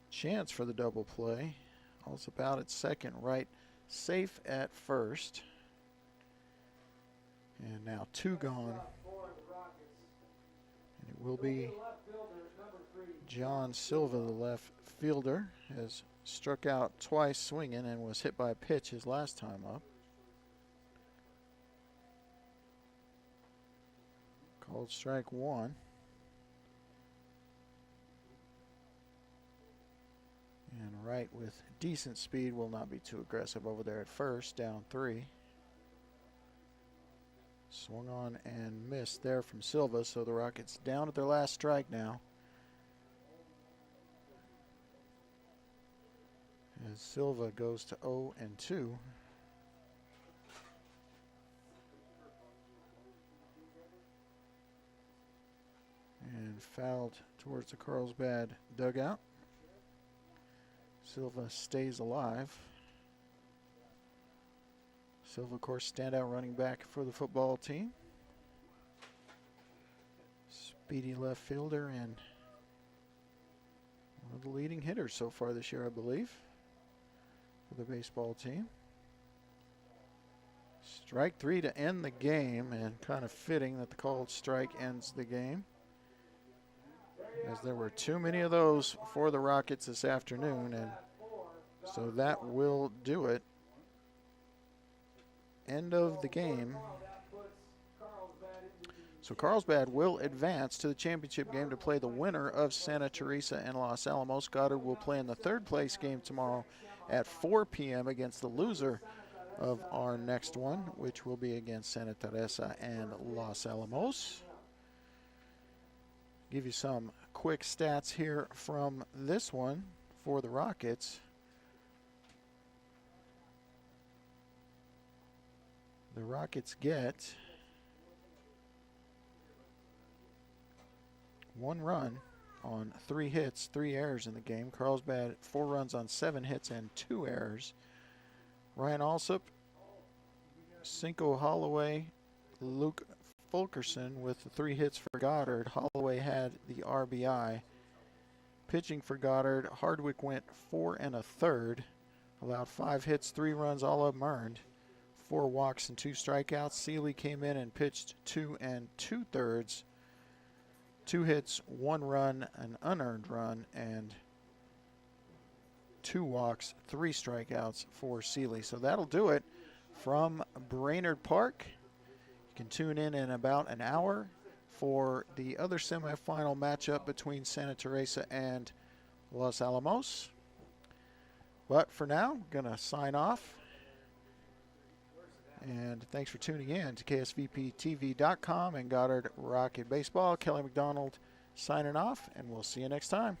chance for the double play. Also out at second, Wright safe at first. And now 2 gone. And it will be John Silva, the left fielder, has struck out twice swinging and was hit by a pitch his last time up. Called strike 1. And Wright with decent speed will not be too aggressive over there at first, down 3. Swung on and missed there from Silva, so the Rockets down at their last strike now. As Silva goes to 0-2. And fouled towards the Carlsbad dugout. Silva stays alive. Silva, of course, standout running back for the football team. Speedy left fielder and One of the leading hitters so far this year, I believe, for the baseball team. Strike 3 to end the game, and kind of fitting that the called strike ends the game, as there were too many of those for the Rockets this afternoon, and so that will do it. End of the game. So Carlsbad will advance to the championship game to play the winner of Santa Teresa and Los Alamos. Goddard will play in the third place game tomorrow at 4 p.m. against the loser of our next one, which will be against Santa Teresa and Los Alamos. Give you some quick stats here from this one for the Rockets. The Rockets get 1 run on 3 hits, 3 errors in the game. Carlsbad 4 runs on 7 hits and 2 errors. Ryan Alsop, Cinco Holloway, Luke Fulkerson with the 3 hits for Goddard. Holloway had the RBI. Pitching for Goddard, Hardwick went 4 1/3, allowed 5 hits, 3 runs, all of them earned. 4 walks and 2 strikeouts. Seeley came in and pitched 2 2/3. 2 hits, 1 run, an unearned run, and 2 walks, 3 strikeouts for Seeley. So that'll do it from Brainerd Park. You can tune in about an hour for the other semifinal matchup between Santa Teresa and Los Alamos. But for now, I'm going to sign off. And thanks for tuning in to KSVPTV.com and Goddard Rocket Baseball. Kelly McDonald signing off, and we'll see you next time.